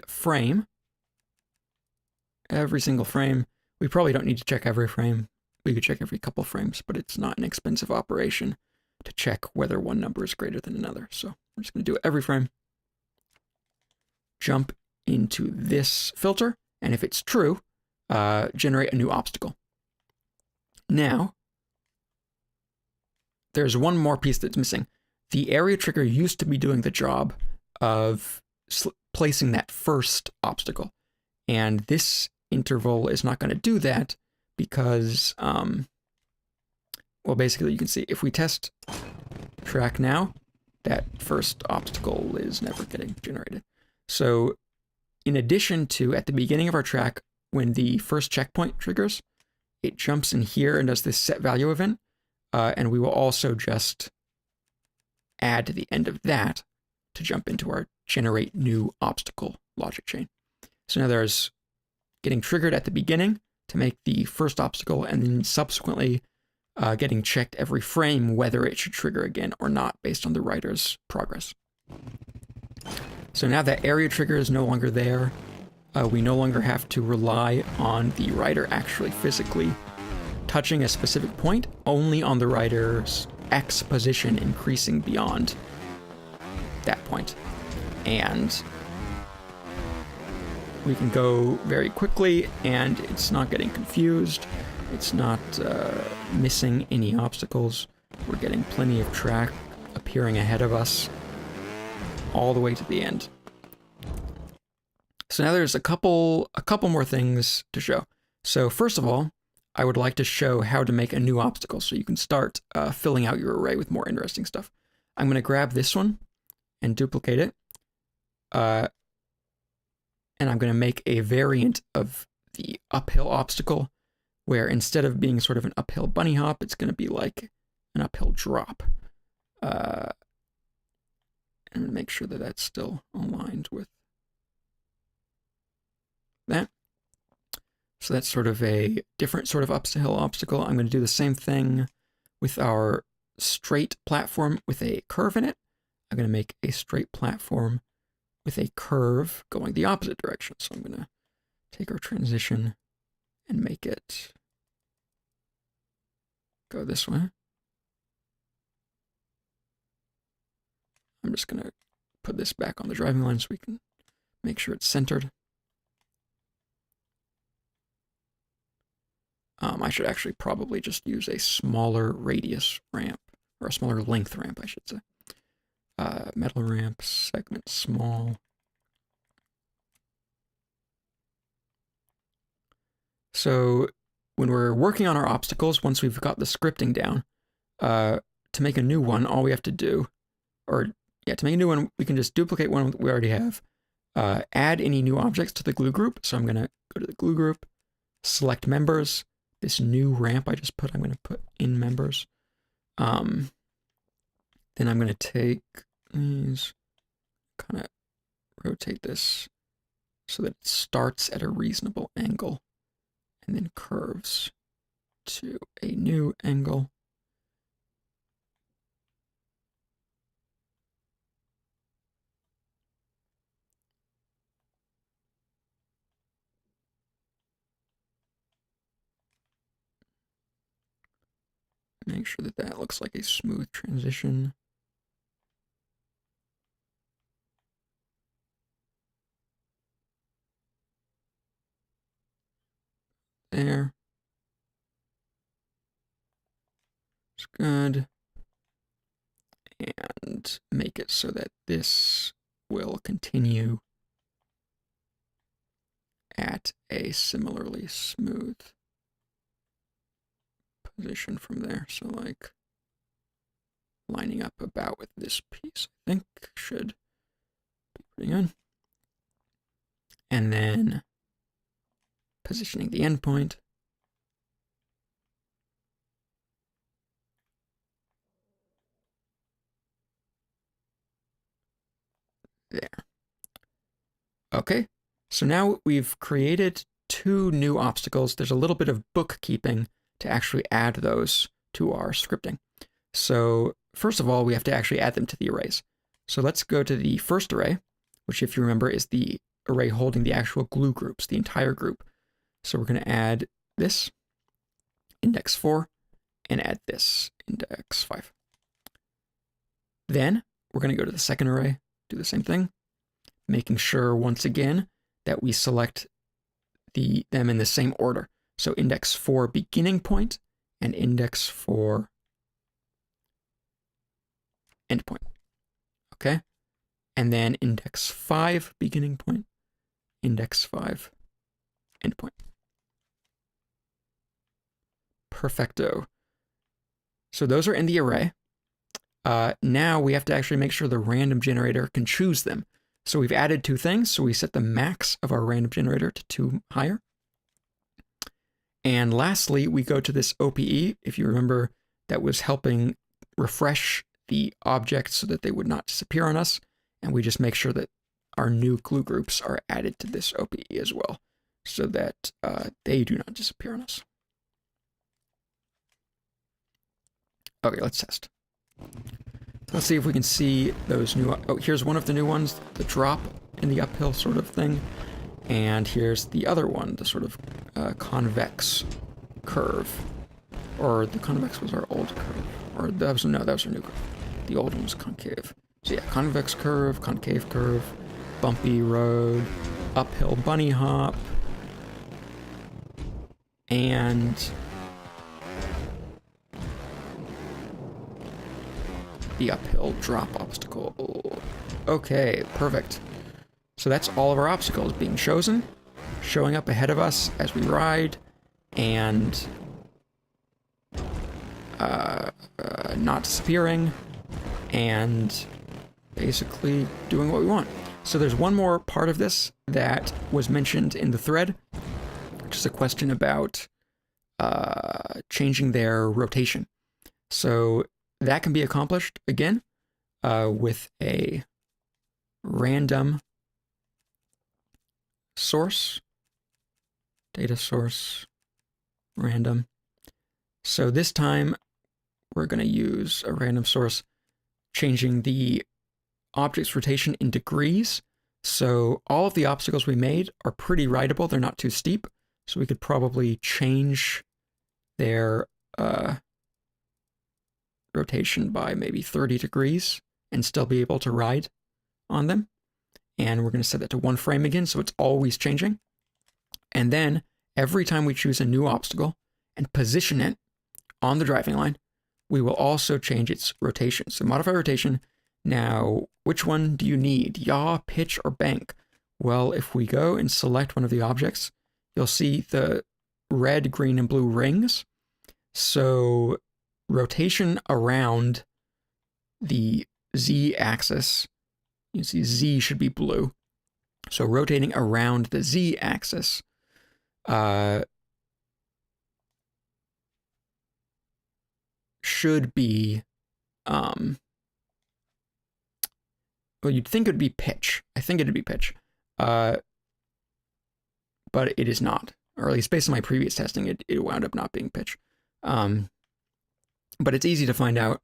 single frame, we probably don't need to check every frame. We could check every couple frames, but it's not an expensive operation to check whether one number is greater than another. So we're just going to do it every frame. Jump into this filter, and if it's true, generate a new obstacle. Now, there's one more piece that's missing. The area trigger used to be doing the job of placing that first obstacle, and this interval is not going to do that because, well, basically you can see if we test track now, that first obstacle is never getting generated. So in addition to at the beginning of our track, when the first checkpoint triggers, it jumps in here and does this set value event. And we will also just add to the end of that to jump into our generate new obstacle logic chain. So now there's getting triggered at the beginning to make the first obstacle, and then subsequently getting checked every frame whether it should trigger again or not based on the writer's progress. So now that area trigger is no longer there, we no longer have to rely on the writer actually physically touching a specific point, only on the writer's X position increasing beyond that point. And we can go very quickly, and it's not getting confused. It's not missing any obstacles. We're getting plenty of track appearing ahead of us all the way to the end. So now there's a couple more things to show. So first of all, I would like to show how to make a new obstacle so you can start filling out your array with more interesting stuff. I'm going to grab this one and duplicate it. And I'm going to make a variant of the uphill obstacle where instead of being sort of an uphill bunny hop, it's going to be like an uphill drop. And make sure that that's still aligned with that. So that's sort of a different sort of uphill obstacle. I'm going to do the same thing with our straight platform with a curve in it. I'm going to make a straight platform with a curve going the opposite direction. So I'm going to take our transition and make it go this way. I'm just going to put this back on the driving line so we can make sure it's centered. I should actually probably just use a smaller radius ramp, or a smaller length ramp, I should say. Metal ramp, segment small. So when we're working on our obstacles, once we've got the scripting down, to make a new one, all we have to do, to make a new one, we can just duplicate one we already have, add any new objects to the glue group. So I'm going to go to the glue group, select members. This new ramp I just put, I'm going to put in members. Then I'm going to take these, kind of rotate this so that it starts at a reasonable angle and then curves to a new angle. Make sure that that looks like a smooth transition. there. It's good. And make it so that this will continue at a similarly smooth position from there. So like lining up about with this piece, I think should be pretty good. And then positioning the endpoint. There. Okay, so now we've created 2 new obstacles. There's a little bit of bookkeeping to actually add those to our scripting. So first of all, we have to actually add them to the arrays. So let's go to the first array, which if you remember is the array holding the actual glue groups, the entire group. So we're going to add this, index 4, and add this, index 5. Then we're going to go to the second array, do the same thing, making sure once again that we select them in the same order. So index 4 beginning point and index 4 endpoint. Okay? And then index 5 beginning point, index 5 endpoint. Perfecto. So those are in the array. Now we have to actually make sure the random generator can choose them. So we've added 2 things. So we set the max of our random generator to 2 higher. And lastly, we go to this OPE. If you remember, that was helping refresh the objects so that they would not disappear on us. And we just make sure that our new glue groups are added to this OPE as well, so that they do not disappear on us. Okay, let's test. Let's see if we can see those new... Oh, here's one of the new ones, the drop in the uphill sort of thing. And here's the other one, the sort of convex curve. Or the convex was our old curve. Or that was our new curve. The old one was concave. So yeah, convex curve, concave curve, bumpy road, uphill bunny hop, and the uphill drop obstacle. Okay, perfect. So that's all of our obstacles being chosen, showing up ahead of us as we ride, and not disappearing, and basically doing what we want. So there's one more part of this that was mentioned in the thread, which is a question about changing their rotation. So that can be accomplished, again, with a random source, data source, random. So this time, we're going to use a random source, changing the object's rotation in degrees. So all of the obstacles we made are pretty rideable. They're not too steep. So we could probably change their rotation by maybe 30 degrees and still be able to ride on them. And we're going to set that to 1 frame again, so it's always changing. And then every time we choose a new obstacle and position it on the driving line, we will also change its rotation. So modify rotation. Now, which one do you need? Yaw, pitch, or bank? Well, if we go and select one of the objects, you'll see the red, green, and blue rings. So rotation around the z-axis, you see z should be blue. So rotating around the z-axis should be, well, you'd think it would be pitch. I think it'd be pitch. But it is not. Or at least based on my previous testing, it wound up not being pitch. But it's easy to find out.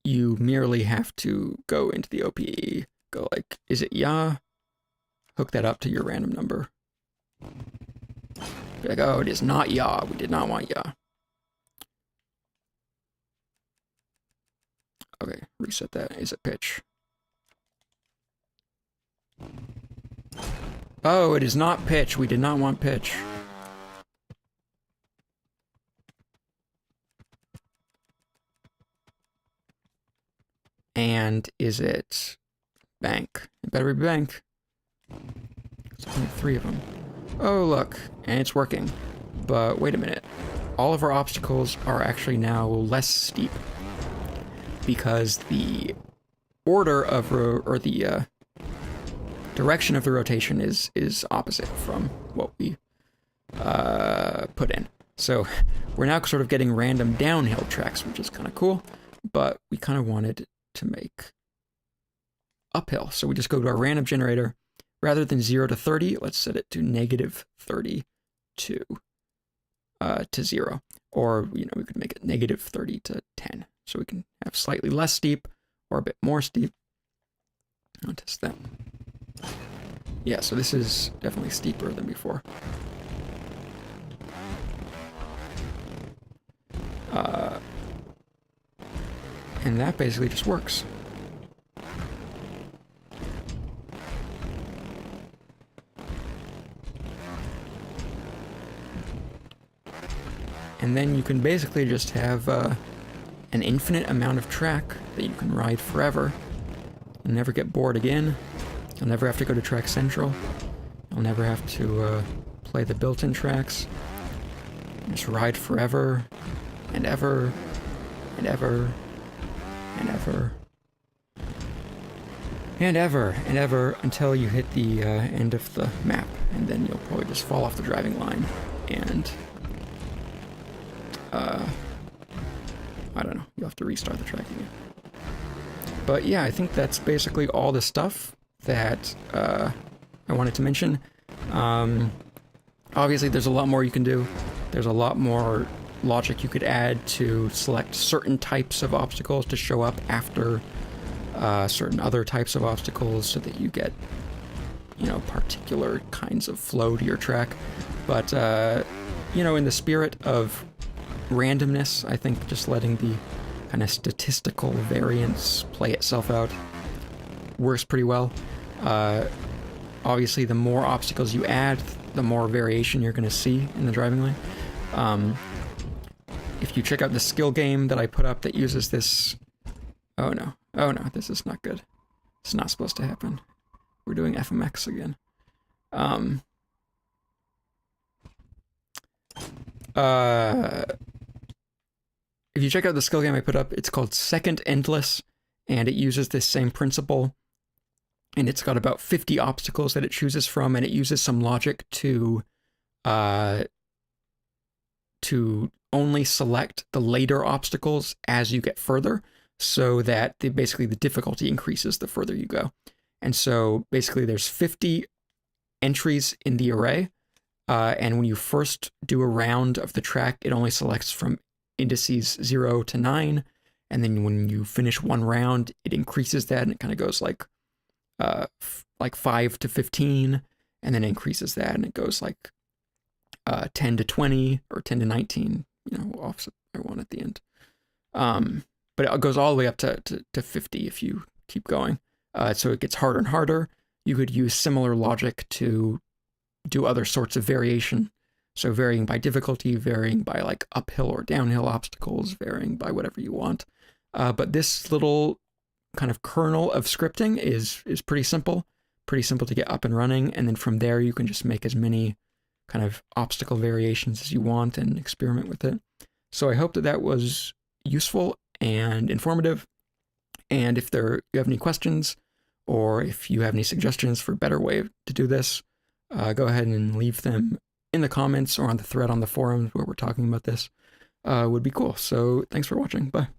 You merely have to go into the OPE, go like, is it yaw? Hook that up to your random number. Be like, oh, it is not yaw. We did not want yaw. Okay, reset that. Is it pitch? Oh, it is not pitch. We did not want pitch. And is it bank? It better be bank. There's only 3 of them. Oh, look, and it's working. But wait a minute. All of our obstacles are actually now less steep because the order of the direction of the rotation is opposite from what we put in. So we're now sort of getting random downhill tracks, which is kind of cool, but we kind of wanted to make uphill. So we just go to our random generator. Rather than 0 to 30, let's set it to -30 to 0. Or, we could make it -30 to 10. So we can have slightly less steep or a bit more steep. I'll test that. Yeah, so this is definitely steeper than before. And that basically just works. And then you can basically just have an infinite amount of track that you can ride forever. You'll never get bored again. You'll never have to go to Track Central. You'll never have to play the built-in tracks. Just ride forever and ever and ever and ever and ever and ever until you hit the end of the map, and then you'll probably just fall off the driving line and I don't know, you'll have to restart the track again. But yeah, I think that's basically all the stuff that I wanted to mention. Obviously there's a lot more you can do. There's a lot more logic you could add to select certain types of obstacles to show up after certain other types of obstacles so that you get, particular kinds of flow to your track. But, in the spirit of randomness, I think just letting the kind of statistical variance play itself out works pretty well. Obviously, the more obstacles you add, the more variation you're going to see in the driving lane. If you check out the skill game that I put up that uses this... Oh no, this is not good. It's not supposed to happen. We're doing FMX again. If you check out the skill game I put up, it's called Second Endless, and it uses this same principle. And it's got about 50 obstacles that it chooses from, and it uses some logic to only select the later obstacles as you get further, so that basically the difficulty increases the further you go. And so basically there's 50 entries in the array, and when you first do a round of the track, it only selects from indices 0 to 9, and then when you finish one round, it increases that, and it kind of goes like 5 to 15, and then increases that, and it goes like 10 to 20 or 10 to 19, offset by 1 at the end. But it goes all the way up to 50 if you keep going. So it gets harder and harder. You could use similar logic to do other sorts of variation. So varying by difficulty, varying by like uphill or downhill obstacles, varying by whatever you want. But this little kind of kernel of scripting is pretty simple to get up and running. And then from there, you can just make as many kind of obstacle variations as you want and experiment with it. So I hope that was useful and informative. And if you have any questions, or if you have any suggestions for a better way to do this, go ahead and leave them in the comments or on the thread on the forums where we're talking about this. Would be cool. So thanks for watching. Bye.